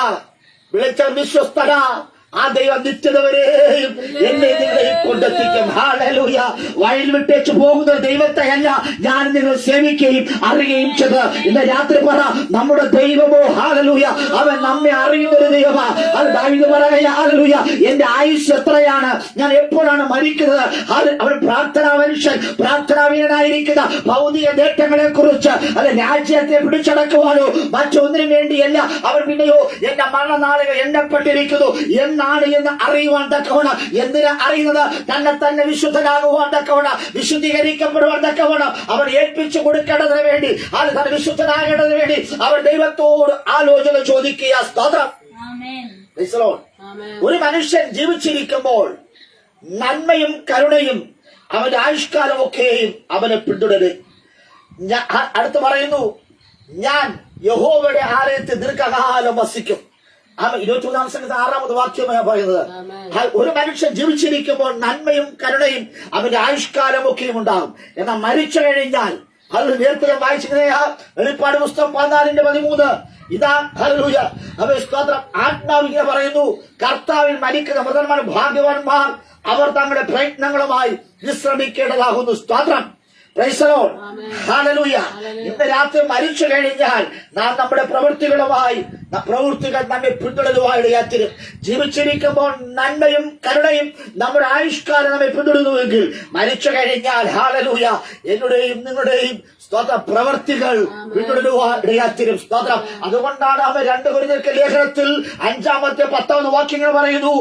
S1: വിളിച്ച വിശ്വസ്തന ആ ദൈവം നിത്യത വരെയും എന്നെ നിങ്ങളെ കൊണ്ടെത്തിക്കും. ഹല്ലേലൂയ. വയൽ വിട്ടേച്ച് പോകുന്ന ദൈവത്തെയല്ല ഞാൻ നിങ്ങൾ സേവിക്കുകയും അറിയുകയും ചെയ്ത്. ഇന്ന് രാത്രി പറ, നമ്മുടെ ദൈവമോ ഹല്ലേലൂയ അവൻ നമ്മെ അറിയുന്ന ഒരു ദൈവമാ. അത് ദാവീദ് പറയുക, ഹല്ലേലൂയ എന്റെ ആയുസ് എത്രയാണ്, ഞാൻ എപ്പോഴാണ് മരിക്കുന്നത്. അവൻ പ്രാർത്ഥനാ മനുഷ്യൻ, പ്രാർത്ഥനാവീരനായിരിക്കുന്ന ഭൗതിക നേട്ടങ്ങളെ കുറിച്ച് അല്ല രാജ്യത്തെ പിടിച്ചടക്കുവാനോ മറ്റൊന്നിനു വേണ്ടിയല്ല. അവൻ പിന്നെയോ എന്റെ മരണനാളുകൾ എണ്ണപ്പെട്ടിരിക്കുന്നു എന്ന് എന്നാണ് എന്ന് അറിയുവാൻ തക്കവണ്ണം. എന്തിനാ അറിയുന്നത്? തന്നെ തന്നെ വിശുദ്ധനാകുവാൻ തക്കവണ്ണം, വിശുദ്ധീകരിക്കപ്പെടുവാൻ തക്കവണ്ണം അവൻ ഏൽപ്പിച്ചു കൊടുക്കേണ്ടതിന് വേണ്ടി, അത് തന്നെ വിശുദ്ധനാകേണ്ടതിന് വേണ്ടി അവൻ ദൈവത്തോട് ആലോചന ചോദിക്കുക. സ്തോത്രം. Praise the Lord. ഒരു മനുഷ്യൻ ജീവിച്ചിരിക്കുമ്പോൾ നന്മയും കരുണയും അവന്റെ ആയുഷ്കാലമൊക്കെയും അവനെ പിന്തുടരും. അടുത്ത് പറയുന്നു, ഞാൻ യഹോവയുടെ ആലയത്തിൽ ദീർഘകാലം വസിക്കും. 21-ാമത്തെ വാക്യമാണ് പറയുന്നത്. ഒരു മനുഷ്യൻ ജീവിച്ചിരിക്കുമ്പോൾ നന്മയും കരുണയും അവന്റെ ആയുഷ്കാലമൊക്കെയും ഉണ്ടാകും. എന്നാൽ മരിച്ചു കഴിഞ്ഞാൽ, അത് നേരത്തെ വായിച്ചിരുന്ന വെളിപ്പാട് പുസ്തകം 14:13, ഇതാ ഹല്ലേലൂയ അവൻ സ്തോത്രം, ആത്മാവിങ്ങനെ പറയുന്നു, കർത്താവിൽ മരിക്കുന്ന മൃതന്മാർ ഭാഗ്യവാന്മാർ, അവർ തങ്ങളുടെ പ്രയത്നങ്ങളുമായി വിശ്രമിക്കേണ്ടതാകുന്നു. സ്തോത്രം. Praise the Lord. Hallelujah. ഇന്ന് രാത്രി മരിച്ചു കഴിഞ്ഞാൽ നാം നമ്മുടെ പ്രവൃത്തികൾ നമ്മെ പിന്തുടരുവാൻ ഇടയാത്തിരും. ജീവിച്ചിരിക്കുമ്പോൾ നന്മയും കരുണയും നമ്മുടെ ആയുഷ്കാലം നമ്മെ പിന്തുടരുന്നുവെങ്കിൽ മരിച്ചു കഴിഞ്ഞാൽ ഹല്ലേലൂയ എന്നുടെയും നിങ്ങളുടെയും സ്തോത്ര പ്രവർത്തികൾ പിന്തുടരുവാൻ ഇടയാത്തിരും. സ്തോത്രം. അതുകൊണ്ടാണ് അവൻ 2 കൊരിന്ത്യർ ലേഖനത്തിൽ 5-10 വാക്യങ്ങൾ പറയുന്നു,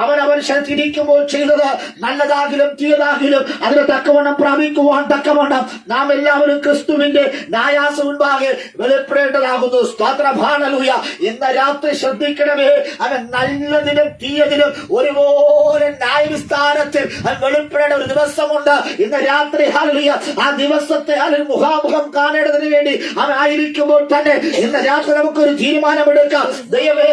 S1: അവൻ ശരീരിക്കുമ്പോൾ ചെയ്തത് നല്ലതാകിലും തീയതാകിലും അതിന് തക്കവണ്ണം പ്രാപിക്കുവാൻ തക്കവണ്ണം നാം എല്ലാവരും ക്രിസ്തുവിന്റെ ന്യായാസ മുൻപാകെ വെളിപ്പെടേണ്ടതാകുന്നു. സ്തോത്ര. ഹല്ലേലൂയ. ഇന്ന് രാത്രി ശ്രദ്ധിക്കണമേ, അവൻ നല്ലതിനും തീയതിനും ഒരുപോലെ ന്യായവിസ്താരത്തിൽ അവൻ വെളിപ്പെടേണ്ട ഒരു ദിവസമുണ്ട്. ഇന്ന് രാത്രി ഹല്ലേലൂയ ആ ദിവസത്തെ അവൻ മുഖാമുഖം കാണേണ്ടതിന് വേണ്ടി അവൻ ആയിരിക്കുമ്പോൾ തന്നെ ഇന്ന് രാത്രി നമുക്കൊരു തീരുമാനമെടുക്കാം. ദൈവമേ,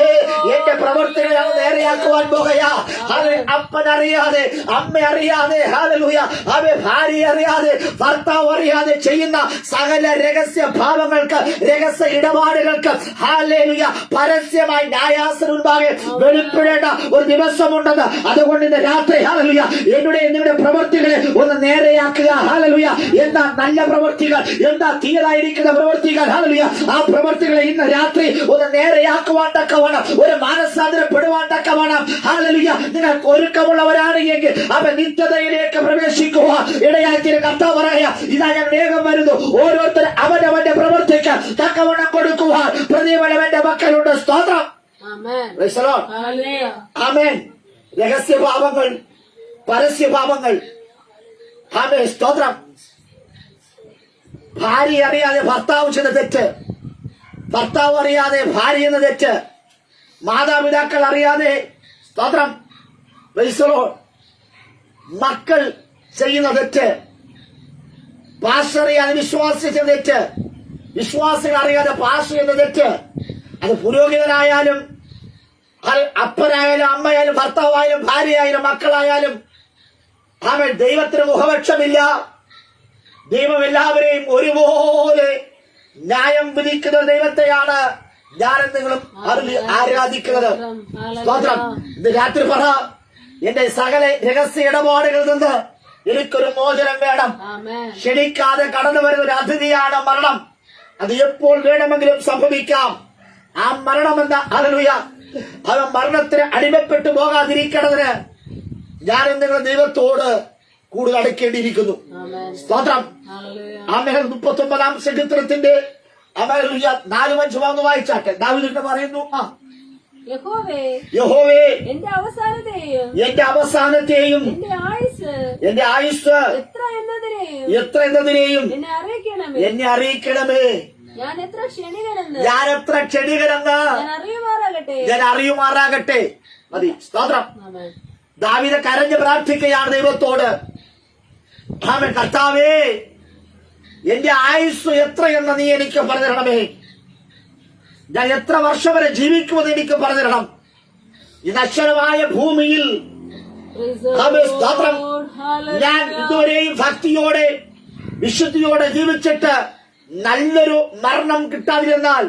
S1: എന്റെ പ്രവർത്തികളെ അവൻ നേരെയാക്കുവാൻ പോകുകയാ. അവൻ അപ്പനറിയാതെ, അമ്മ അറിയാതെ, ഹല്ലേലൂയ അവൻ ഭാര്യ അറിയാതെ, ഭർത്താവ് അറിയാതെ ചെയ്യുന്ന സകല രഹസ്യ ഭാവങ്ങൾക്ക്, രഹസ്യ ഇടപാടുകൾക്ക് ഹല്ലേലൂയ പരസ്യമായി ന്യായാസന മുൻപാകെ വെളിപ്പെടേണ്ട ഒരു ദിവസമുണ്ടെന്ന്. അതുകൊണ്ട് ഇന്ന് രാത്രി ഹല്ലേലൂയ എന്നുடைய നിങ്ങളുടെ പ്രവർത്തികളെ ഒന്ന് നേരെയാക്കുക. ഹല്ലേലൂയ. എന്താ നല്ല പ്രവർത്തികൾ, എന്താ തീയതായിരിക്കുന്ന പ്രവർത്തികൾ, ഹല്ലേലൂയ ആ പ്രവർത്തികളെ ഇന്ന് രാത്രി ഒന്ന് നേരെയാക്കുവാൻ തക്കവണ്ണം, ഒരു മാനസാന്തരപ്പെടുവാൻ തക്കവണ്ണം ഹല്ലേലൂയ നിങ്ങൾക്ക് ഒരുക്കമുള്ളവരാണെങ്കിൽ അവൻ നിത്യതയിലേക്ക് പ്രവേശിക്കുക ഇടയാക്കിയ കർത്താവ് പറയാ, ഇതാ ഞാൻ വേഗം വരുന്നു. ഓരോരുത്തരും അവനവന്റെ പ്രവർത്തിക്ക് തക്കവണ്ണം കൊടുക്കുവാൻ പ്രതിഫലം എന്റെ മക്കളുണ്ട്. സ്തോത്രം. ആമേൻ. രഹസ്യഭാവങ്ങൾ, പരസ്യഭാവങ്ങൾ. ആമേൻ. സ്തോത്രം. ഭാര്യ അറിയാതെ ഭർത്താവ് ചെയ്യുന്ന തെറ്റ്, ഭർത്താവ് അറിയാതെ ഭാര്യ എന്ന തെറ്റ്, മാതാപിതാക്കൾ അറിയാതെ സ്തോത്രം മക്കൾ ചെയ്യുന്ന തെറ്റ്, പാസ്റ്റർ അറിയാതെ വിശ്വാസി ചെയ്യുന്ന തെറ്റ്, വിശ്വാസികൾ അറിയാതെ പാസ്റ്റർ ചെയ്യുന്ന തെറ്റ്, അത് പുരോഹിതനായാലും അപ്പനായാലും അമ്മയായാലും ഭർത്താവായാലും ഭാര്യയായാലും മക്കളായാലും അവൻ ദൈവത്തിന് മുഖപക്ഷമില്ല. ദൈവം എല്ലാവരെയും ഒരുപോലെ ന്യായം വിധിക്കുന്ന ദൈവത്തെയാണ് ഞാനും നിങ്ങളും ആരാധിക്കുന്നത്. സ്തോത്രം. ഇന്ന് രാത്രി പറ, എന്റെ സകല രഹസ്യ ഇടപാടുകളിൽ നിന്ന് എനിക്കൊരു മോചനം വേണം. ക്ഷണിക്കാതെ കടന്നു വരുന്ന ഒരു അതിഥിയാണ് മരണം. അത് എപ്പോൾ വേണമെങ്കിലും സംഭവിക്കാം. ആ മരണമെന്ന ഹല്ലേലൂയ അവൻ മരണത്തിന് അടിമപ്പെട്ടു പോകാതിരിക്കണതിന് ഞാനും നിങ്ങൾ ദൈവത്തോട് കൂടുതൽ അടുക്കേണ്ടിയിരിക്കുന്നു. സ്തോത്രം. ആമേൻ. 39-ാം സങ്കീർത്തനത്തിന്റെ 4-5 വായിച്ചാട്ടെ. ദാവീദ് പറയുന്നു, യഹോവേ എന്റെ അവസാനത്തെയും എന്റെ ആയുസ് എത്ര എന്നതിനെയും എന്നെ അറിയിക്കണമേ. ഞാൻ എത്ര ക്ഷണികനെന്ന് ഞാൻ അറിയുമാറാകട്ടെ. മതി. സ്തോത്രം. ദാവീദ് കരഞ്ഞ് പ്രാർത്ഥിക്കുകയാണ് ദൈവത്തോട്. ആമേൻ. കർത്താവേ, എന്റെ ആയുസ് എത്രയെന്ന് നീ എനിക്ക് പറഞ്ഞു തരണമേ. ഞാൻ എത്ര വർഷം വരെ ജീവിക്കുമെന്ന് എനിക്ക് പറഞ്ഞു തരണം. ഈ നശ്വരമായ ഭൂമിയിൽ സ്തോത്രം ഞാൻ ഇതുവരെയും ഭക്തിയോടെ വിശുദ്ധിയോടെ ജീവിച്ചിട്ട് നല്ലൊരു മരണം കിട്ടാതിരുന്നാൽ,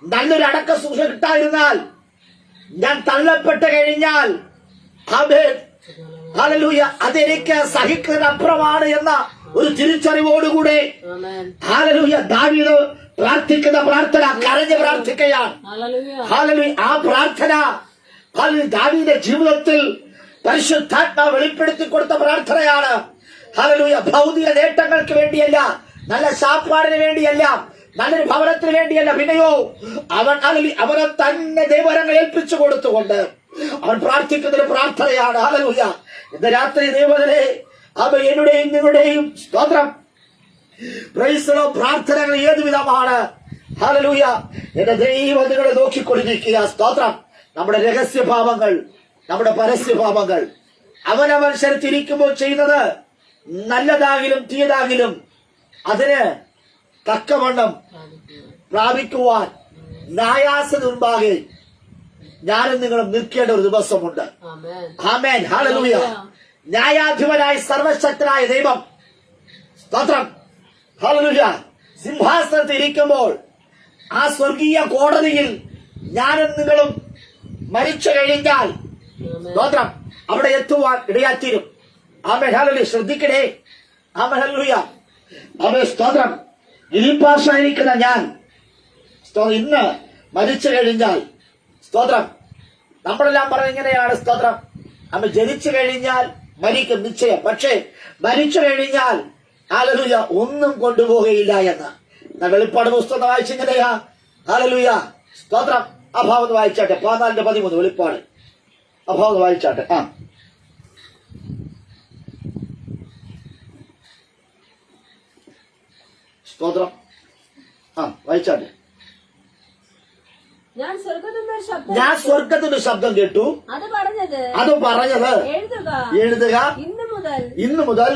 S1: നല്ലൊരു അടക്ക ശുശ്രൂഷ കിട്ടാതിരുന്നാൽ, ഞാൻ തള്ളപ്പെട്ട് കഴിഞ്ഞാൽ ഹല്ലേലൂയ അതെനിക്ക് സഹിക്കുന്നതിനപ്പുറമാണ് എന്ന ഒരു തിരിച്ചറിവോടുകൂടെ ഹല്ലേലൂയ ദാവീദ് പ്രാർത്ഥിക്കുന്ന പ്രാർത്ഥന, കരഞ്ഞ് പ്രാർത്ഥിക്കുകയാണ്. ഹല്ലേലൂയ ആ പ്രാർത്ഥന ദാവീദിന്റെ ജീവിതത്തിൽ പരിശുദ്ധാത്മാവ് വെളിപ്പെടുത്തി കൊടുത്ത പ്രാർത്ഥനയാണ്. ഹല്ലേലൂയ ഭൗതിക നേട്ടങ്ങൾക്ക് വേണ്ടിയല്ല, നല്ല സാപ്പാടിന് വേണ്ടിയല്ല, നല്ലൊരു ഭവനത്തിന് വേണ്ടിയല്ല, പിന്നെയോ അവനെ തന്നെ ദൈവവരങ്ങൾ ഏൽപ്പിച്ചു കൊടുത്തുകൊണ്ട് അവൻ പ്രാർത്ഥിക്കുന്നതിന് പ്രാർത്ഥനയാണ്. ഹല്ലേലൂയ. ഇന്ന് രാത്രി ദൈവമേ, അവ എന്നുടെയും നിങ്ങളുടെയും സ്തോത്രം പ്രൈസ് ദി ലോർഡ് പ്രാർത്ഥനകൾ ഏതു വിധമാണ്. ഹല്ലേലൂയ. എന്റെ ദൈവം നിങ്ങളെ നോക്കിക്കൊണ്ടിരിക്കുക. സ്തോത്രം. നമ്മുടെ രഹസ്യഭാവങ്ങൾ, നമ്മുടെ പരസ്യഭാവങ്ങൾ അവനവൻ ശരത്തിരിക്കുമ്പോൾ ചെയ്യുന്നത് നല്ലതാകിലും തീയതാകിലും അതിന് തക്കവണ്ണം പ്രാപിക്കുവാൻ ന്യായാസന മുൻപാകെ ഞാനും നിങ്ങളും നിൽക്കേണ്ട ഒരു ദിവസമുണ്ട്. ആമേൻ. ഹല്ലേലൂയ. ന്യായാധിപനായ സർവശക്തനായ ദൈവം സ്തോത്രം ഹല്ലേലൂയ സിംഹാസനത്തിൽ ഇരിക്കുമ്പോൾ ആ സ്വർഗീയ കോടതിയിൽ ഞാനും നിങ്ങളും മരിച്ചു കഴിഞ്ഞാൽ സ്തോത്രം അവിടെ എത്തുവാൻ ഇടയാത്തീരും. ആമേൻ. ഹല്ലേലൂയ. ശ്രദ്ധിക്കണേ. ആമേൻ. ഹല്ലേലൂയ. ആമേൻ. സ്തോത്രം. ഗിരിപ്പാസായിരിക്കുന്ന ഞാൻ ഇന്ന് മരിച്ചു കഴിഞ്ഞാൽ സ്തോത്രം നമ്മളെല്ലാം പറഞ്ഞ ഇങ്ങനെയാണ്. സ്തോത്രം. നമ്മൾ ജനിച്ചു കഴിഞ്ഞാൽ മരിക്കും നിശ്ചയം. പക്ഷേ മരിച്ചു കഴിഞ്ഞാൽ ഹല്ലേലൂയ ഒന്നും കൊണ്ടുപോകുകയില്ല എന്ന് വെളിപ്പാട് പുസ്തകം വായിച്ചിങ്ങനെയാ. ഹല്ലേലൂയ. സ്തോത്രം. അഭാവം വായിച്ചാട്ടെ. 14:13 വെളിപ്പാട് അഭാവം വായിച്ചാട്ടെ. സ്തോത്രം. വായിച്ചാട്ടെ.
S2: ഞാൻ
S1: സ്വർഗത്തിന്റെ ശബ്ദം കേട്ടു. അത് പറഞ്ഞത് എഴുതുക, ഇന്നു മുതൽ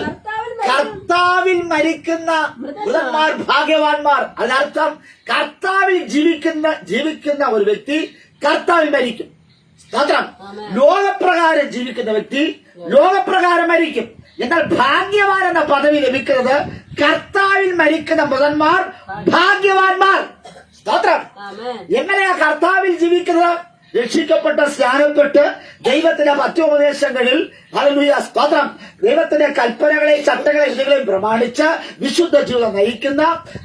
S1: കർത്താവിൽ മരിക്കുന്ന മൃതന്മാർ ഭാഗ്യവാന്മാർ. അതിനർത്ഥം കർത്താവിൽ ജീവിക്കുന്ന ഒരു വ്യക്തി കർത്താവിൽ മരിക്കും. സ്തോത്രം. ലോകപ്രകാരം ജീവിക്കുന്ന വ്യക്തി ലോകപ്രകാരം മരിക്കും. എന്നാൽ ഭാഗ്യവാൻ എന്ന പദവി ലഭിക്കുന്നത് കർത്താവിൽ മരിക്കുന്ന മൃതന്മാർ ഭാഗ്യവാന്മാർ. സ്തോത്രം. എങ്ങനെയാ കർത്താവിൽ ജീവിക്കുന്നത്? രക്ഷിക്കപ്പെട്ട സ്നാനപ്പെട്ട് ദൈവത്തിന്റെ പത്യോപദേശങ്ങളിൽ ഹല്ലേലൂയ സ്തോത്രം ദൈവത്തിന്റെ കൽപ്പനകളെ ചട്ടങ്ങളെ വിധികളെയും പ്രമാണിച്ച് വിശുദ്ധ ജീവിതം നയിക്കുന്ന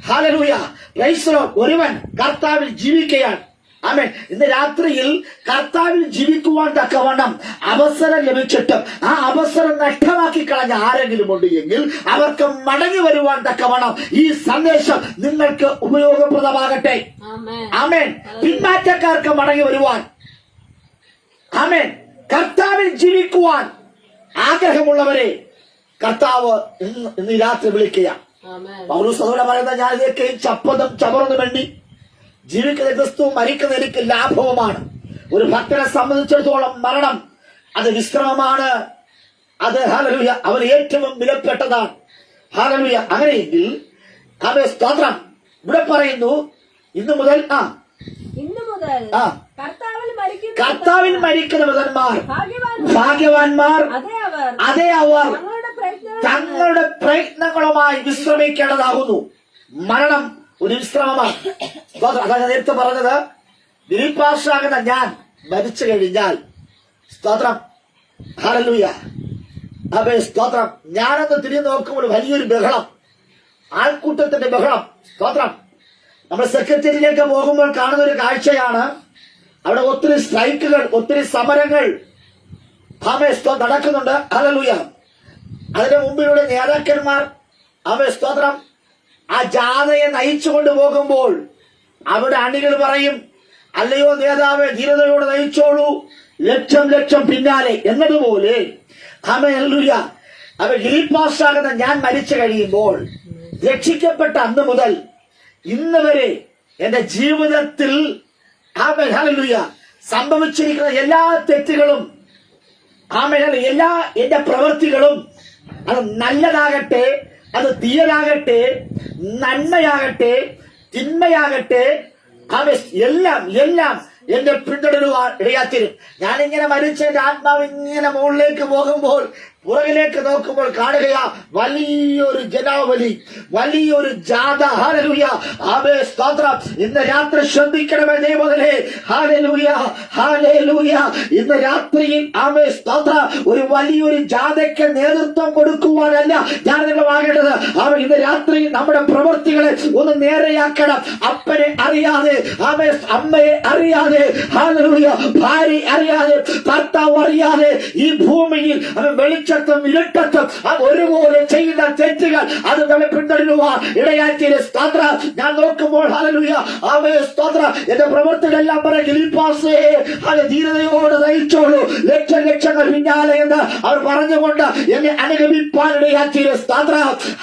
S1: ഹല്ലേലൂയ പ്രൈസ് ദി ലോർഡ് ഒരുവൻ കർത്താവിൽ ജീവിക്കുകയാണ്. ആമേൻ. ഇന്ന് രാത്രിയിൽ കർത്താവിൽ ജീവിക്കുവാൻ തക്കവണ്ണം അവസരം ലഭിച്ചിട്ടും ആ അവസരം നഷ്ടമാക്കി കളഞ്ഞ ആരെങ്കിലും ഉണ്ട് എങ്കിൽ അവർക്ക് മടങ്ങി വരുവാൻ തക്കവണ്ണം ഈ സന്ദേശം നിങ്ങൾക്ക് ഉപയോഗപ്രദമാകട്ടെ. ആമേൻ. പിന്മാറ്റക്കാർക്ക് മടങ്ങി വരുവാൻ, ആമേൻ, കർത്താവിൽ ജീവിക്കുവാൻ ആഗ്രഹമുള്ളവരെ കർത്താവ് ഇന്ന് രാത്രി വിളിക്കുക. പൗലോസ് അതുപോലെ പറയുന്ന ഞാൻ ഇതൊക്കെയും ചപ്പതും ചമറൊന്നും എണ്ണി ജീവിക്കുന്ന ക്രിസ്തു മരിക്കുന്ന എനിക്ക് ലാഭവുമാണ്. ഒരു ഭക്തനെ സംബന്ധിച്ചിടത്തോളം മരണം അത് വിശ്രമമാണ്. അത് ഹല്ലേലൂയ അവൻ ഏറ്റവും വിലപ്പെട്ടതാണ്. ഹല്ലേലൂയ. അങ്ങനെയെങ്കിൽ അവൻ സ്തോത്രം ഇവിടെ പറയുന്നു ഇന്നു മുതൽ കർത്താവിൽ മരിക്കുന്ന മൃതന്മാർ ഭാഗ്യവാന്മാർ. അതേ അവർ തങ്ങളുടെ പ്രയത്നങ്ങളുമായി വിശ്രമിക്കേണ്ടതാകുന്നു. മരണം ഒരു വിശ്രമമാണ്. അതാണ് നേരത്തെ പറഞ്ഞത്. നിരീപാസാകുന്ന ഞാൻ മരിച്ചു കഴിഞ്ഞാൽ സ്തോത്രം ഹല്ലേലൂയ അതെ സ്തോത്രം ഞാനൊന്ന് തിരിഞ്ഞു നോക്കുമ്പോൾ വലിയൊരു ബഹളം, ആൾക്കൂട്ടത്തിന്റെ ബഹളം. സ്തോത്രം. നമ്മൾ സെക്രട്ടേറിയറ്റിലേക്ക് പോകുമ്പോൾ കാണുന്ന ഒരു കാഴ്ചയാണ്. അവിടെ ഒത്തിരി സ്ട്രൈക്കുകൾ, ഒത്തിരി സമരങ്ങൾ നടക്കുന്നുണ്ട്. ഹല്ലേലൂയ. അതിന്റെ മുമ്പിലൂടെ നേതാക്കന്മാർ സ്തോത്രം ആ ജാഥയെ നയിച്ചുകൊണ്ട് പോകുമ്പോൾ അവിടെ അണികൾ പറയും, അല്ലയോ നേതാവെ ധീരതയോടെ നയിച്ചോളൂ, ലക്ഷം ലക്ഷം പിന്നാലെ എന്നതുപോലെ ഹല്ലേലൂയ ഗിരിപ്പാസാകുന്ന ഞാൻ മരിച്ചു കഴിയുമ്പോൾ രക്ഷിക്കപ്പെട്ട അന്ന് മുതൽ ഇന്ന് വരെ എന്റെ ജീവിതത്തിൽ ഹല്ലേലൂയ സംഭവിച്ചിരിക്കുന്ന എല്ലാ തെറ്റുകളും എല്ലാ എന്റെ പ്രവൃത്തികളും അത് നല്ലതാകട്ടെ, അത് തീയലാകട്ടെ, നന്മയാകട്ടെ, തിന്മയാകട്ടെ, എല്ലാം എല്ലാം എന്റെ പിന്തുടരുവാൻ ഇടയാത്തിരും. ഞാനിങ്ങനെ മരിച്ചതിന്റെ ആത്മാവ് ഇങ്ങനെ മുകളിലേക്ക് പോകുമ്പോൾ പുറകിലേക്ക് നോക്കുമ്പോൾ കാണുകയാ വലിയൊരു ജനാവലി, വലിയൊരു ജാഥ. ഹല്ലേലൂയ ആമേൻ സ്തോത്രം. ഇന്ന് രാത്രി ശ്രദ്ധിക്കണമേ ദൈവമേ. Hallelujah hallelujah. ഇന്ന് രാത്രിയിൽ ആമേൻ സ്തോത്രം ഒരു വലിയൊരു ജാഥയ്ക്ക് നേതൃത്വം കൊടുക്കുവാനല്ല ഞാൻ നിങ്ങളാകേണ്ടത്. ഇന്ന് രാത്രി നമ്മുടെ പ്രവൃത്തികളെ ഒന്ന് നേരെയാക്കണം. അപ്പനെ അറിയാതെ, ആമേൻ അമ്മയെ അറിയാതെ, ഹല്ലേലൂയ ഭാര്യ അറിയാതെ, ഭർത്താവ് അറിയാതെ ഈ ഭൂമിയിൽ വെളിച്ചം വെളിച്ചത്തും ഇരുട്ടത്തും ഒരുപോലെ ചെയ്യുന്ന തെറ്റുകൾ അത് നമ്മെ പിന്തുടരുവാൻ ഇടയാക്കിയ സ്തോത്ര. ഞാൻ നോക്കുമ്പോൾ ഹല്ലേലൂയ ആമേൻ സ്തോത്ര. എന്റെ പ്രവർത്തകരെല്ലാം പറയും ധീരതയോടെ നയിച്ചോളൂ, ലക്ഷങ്ങൾ പിന്നാലെ എന്ന് അവർ പറഞ്ഞുകൊണ്ട് എന്നെ അനുഗമിപ്പാൻ ഇടയാക്കിയ സ്തോത്ര.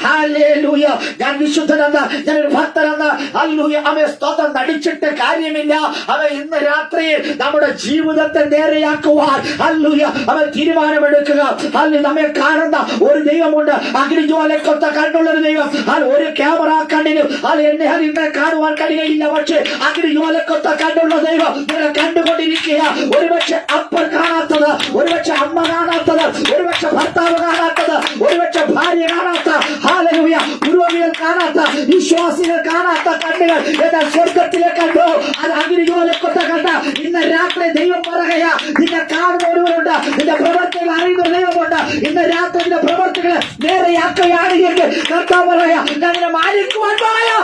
S1: ഹല്ലേലൂയ. ഞാൻ വിശുദ്ധനെന്ന്, ഞാനൊരു ഭക്തനെന്ന് ഹല്ലേലൂയ ആമേൻ സ്തോത്രം നടിച്ചിട്ട് കാര്യമില്ല. അവൻ ഇന്ന് രാത്രിയിൽ നമ്മുടെ ജീവിതത്തെ നേരെയാക്കുവാൻ ഹല്ലേലൂയ അവൻ തീരുമാനമെടുക്കുക. ഹല്ലേലൂയ. നമ്മെ കാണുന്ന ഒരു ദൈവമുണ്ട്, അഗ്നിജ്വാലക്കൊത്ത കണ്ണുള്ളൊരു ദൈവം. ഒരു ക്യാമറ കണ്ണിനും എന്നെ അതിനെ കാണുവാൻ കഴിയുകയില്ല, പക്ഷേ അഗ്നിജ്വാലക്കൊത്ത കണ്ണുള്ള ദൈവം നിങ്ങളെ കണ്ടുകൊണ്ടിരിക്കുക. ഒരുപക്ഷെ അപ്പൻ കാണാത്തത്, ഒരുപക്ഷെ അമ്മ കാണാത്തത്, ഒരുപക്ഷെ ഭർത്താവ് കാണാത്തത്, ഒരുപക്ഷെ ഭാര്യ കാണാത്ത, ഹല്ലേലൂയ പൂർവ്വികർ കാണാത്ത, വിശ്വാസികൾ കാണാത്ത കണ്ണുകൾ എന്നാൽ സ്വർഗത്തിലെ കണ്ടു. അത് അഗ്നിജ്വാലക്കൊത്ത കണ്ട ഇന്ന് രാത്രി ദൈവം പറയുകയാ, നിന്നെ കാണുന്ന ഒരുവരുണ്ട്, നിന്റെ പ്രവർത്തികൾ അറിയുന്ന ദൈവമുണ്ട്. ഇന്ന് രാത്രി നിന്റെ പ്രവർത്തികളെ നേരെയാക്കുകയാണ് എങ്കിൽ കർത്താവ് പറയാ, ഞാൻ നിന്നെ മാനിക്കുവാൻ പറയാ.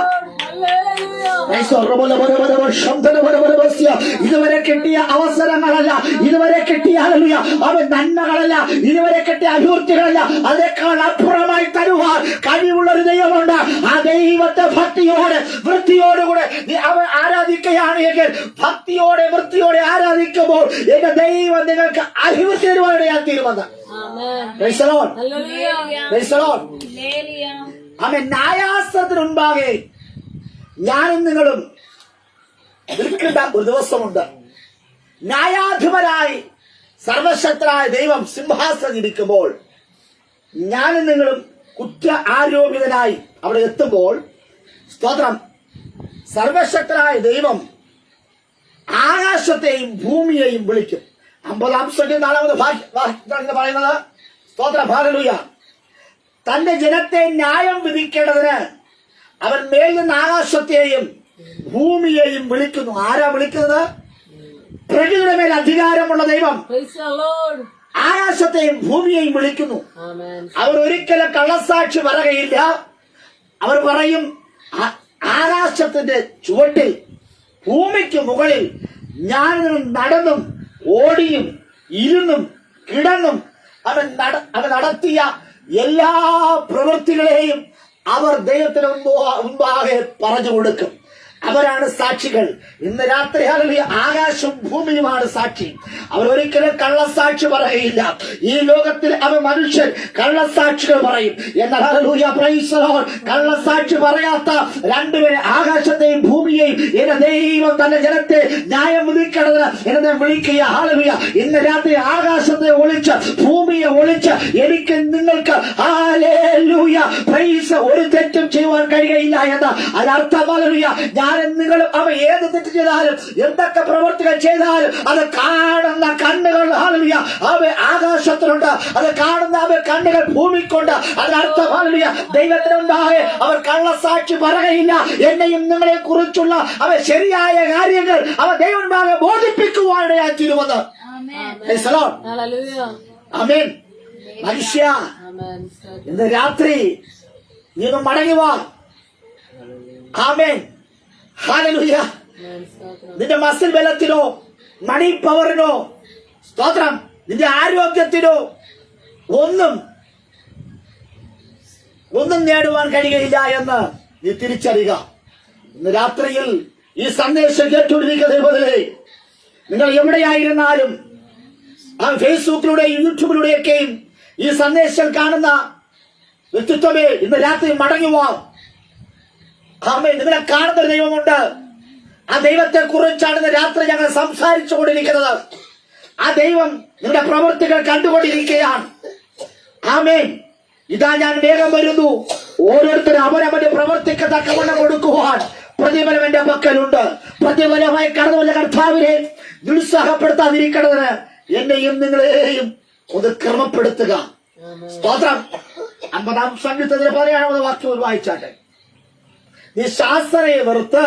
S1: ഇതുവരെ കിട്ടിയ അവസരങ്ങളല്ല, ഇതുവരെ കിട്ടിയ അവൻ നന്മകളല്ല, ഇതുവരെ കിട്ടിയ അഭിവൃദ്ധികളല്ല, അതേക്കാൾ അപ്പുറമായി തരുവാൻ കഴിവുള്ള ഒരു ദൈവമുണ്ട്. ആ ദൈവത്തെ ഭക്തിയോടെ വൃത്തിയോടുകൂടെ നീ അവൻ ആരാധിക്കുകയാണ് എങ്കിൽ, ഭക്തിയോടെ വൃത്തിയോടെ ആരാധിക്കുമ്പോൾ എന്റെ ദൈവം നിങ്ങൾക്ക് അഭിവൃദ്ധി തരുവാനിടയാൽ തീരുമെന്ന്. അവൻ ന്യായാസനത്തിനുണ്ടാകെ ഞാനും നിങ്ങളും നിൽക്കേണ്ട ഒരു ദിവസമുണ്ട്. ന്യായാധിപനായി സർവശക്തനായ ദൈവം സിംഹാസനം ഇരിക്കുമ്പോൾ ഞാനും നിങ്ങളും കുറ്റ ആരോപിതനായി അവിടെ എത്തുമ്പോൾ സ്തോത്രം, സർവശക്തനായ ദൈവം ആകാശത്തെയും ഭൂമിയെയും വിളിക്കും. 50-ാം സംഖ്യ 4-ാമത് പറയുന്നത് സ്തോത്രം ഹല്ലേലൂയ. തന്റെ ജനത്തെ ന്യായം വിധിക്കേണ്ടതിന് അവൻ മേൽ നിന്ന് ആകാശത്തെയും ഭൂമിയെയും വിളിക്കുന്നു. ആരാ വിളിക്കുന്നത്? പ്രകൃതിയുടെ മേൽ അധികാരമുള്ള ദൈവം ആകാശത്തെയും ഭൂമിയെയും വിളിക്കുന്നു. അവർ ഒരിക്കലും കള്ളസാക്ഷി പറയുകയില്ല. അവർ പറയും, ആകാശത്തിന്റെ ചുവട്ടിൽ ഭൂമിക്ക് മുകളിൽ ഞാൻ നടന്നും ഓടിയും ഇരുന്നും കിടന്നും അവൻ നടത്തിയ എല്ലാ പ്രവൃത്തികളെയും അവർ ദൈവത്തിന് മുമ്പാകെ പറഞ്ഞു കൊടുക്കും. അവരാണ് സാക്ഷികൾ. ഇന്ന് രാത്രി ഹല്ലേലൂയ ആകാശവും ഭൂമിയുമാണ് സാക്ഷി. അവർ ഒരിക്കലും കള്ളസാക്ഷി പറയുകയില്ല. ഈ ലോകത്തിൽ അവർ മനുഷ്യൻ കള്ളസാക്ഷികൾ പറയും. എന്നാൽ ഹല്ലേലൂയ പ്രൈസ് ദി ലോർഡ്, കള്ളസാക്ഷി പറയാത്ത രണ്ടുപേരെ ആകാശത്തെയും ഭൂമിയെയും എന്റെ ദൈവം തന്റെ ജനത്തെ ന്യായം വിധിക്കണത് എന്നെ വിളിക്കുക. ഹല്ലേലൂയ. ഇന്ന് രാത്രി ആകാശത്തെ ഒളിച്ച് ഭൂമിയെ ഒളിച്ച് എനിക്ക് നിങ്ങൾക്ക് ഹല്ലേലൂയ പ്രൈസ് ഒരു തെറ്റും ചെയ്യുവാൻ കഴിയുകയില്ല എന്ന് അതിനർത്ഥം. ഹല്ലേലൂയ. ഞാൻ നിങ്ങളും അവ ഏത് തെറ്റ് ചെയ്താലും എന്തൊക്കെ പ്രവർത്തികൾ ചെയ്താലും അത് കാണുന്ന കണ്ണുകൾ ഹല്ലേലൂയ അവ ആകാശത്തിലുണ്ട്, അത് കാണുന്ന അവ കണ്ണുകൾ ഭൂമിക്കുണ്ട്. അതിനർത്ഥം ഹല്ലേലൂയ ദൈവത്തിനുണ്ടായ അവർ കള്ളസാക്ഷി പറയുകയില്ല. എന്നെയും നിങ്ങളെ കുറിച്ചുള്ള അവ ശരിയായ കാര്യങ്ങൾ അവ ദൈവമുണ്ടാകെ ബോധിപ്പിക്കുവാനിടയായി തീരുമെന്ന്. ആമേൻ. മനുഷ്യ ഇന്ന് രാത്രി നീ ഒന്ന് മടങ്ങി വാ. ആമേൻ. ഹല്ലേലൂയ. നിന്റെ മസിൽ ബലത്തിനോ മണി പവറിനോ സ്തോത്രം നിന്റെ ആരോഗ്യത്തിനോ ഒന്നും നേടുവാൻ കഴിയുകയില്ല എന്ന് നീ തിരിച്ചറിയുക. ഇന്ന് രാത്രിയിൽ ഈ സന്ദേശം കേട്ടുകൊണ്ടിരിക്കുന്നതിലെ നിങ്ങൾ എവിടെയായിരുന്നാലും ഫേസ്ബുക്കിലൂടെയും യൂട്യൂബിലൂടെയൊക്കെയും ഈ സന്ദേശം കാണുന്ന വ്യക്തിത്വമേ ഇന്ന് രാത്രി മടങ്ങുവാ. ആമേൻ. നിങ്ങളെ കാണുന്ന ഒരു ദൈവമുണ്ട്. ആ ദൈവത്തെ കുറിച്ചാണ് ഇന്ന് രാത്രി ഞങ്ങൾ സംസാരിച്ചു കൊണ്ടിരിക്കുന്നത്. ആ ദൈവം നിങ്ങളുടെ പ്രവൃത്തികൾ കണ്ടുകൊണ്ടിരിക്കുകയാണ്. ആമേൻ. ഇതാ ഞാൻ വേഗം വരുന്നു. ഓരോരുത്തരും അവരവന്റെ പ്രവൃത്തിക്ക് തക്കവണ്ണം കൊടുക്കുവാൻ പ്രതിഫലം എന്റെ പക്കലുണ്ട്. പ്രതിഫലമായി കടന്നു വന്ന കർത്താവിനെ നിരുത്സാഹപ്പെടുത്താതിരിക്കണതിന് എന്നെയും നിങ്ങളെയും ഒന്ന് ക്രമപ്പെടുത്തുക. സ്തോത്രം. 50-ാം സംഗീതത്തിൽ പറയാനുള്ള വാക്യം വായിച്ചാട്ടെ. നീ ശാസ്ത്രയെ വെറുത്ത്,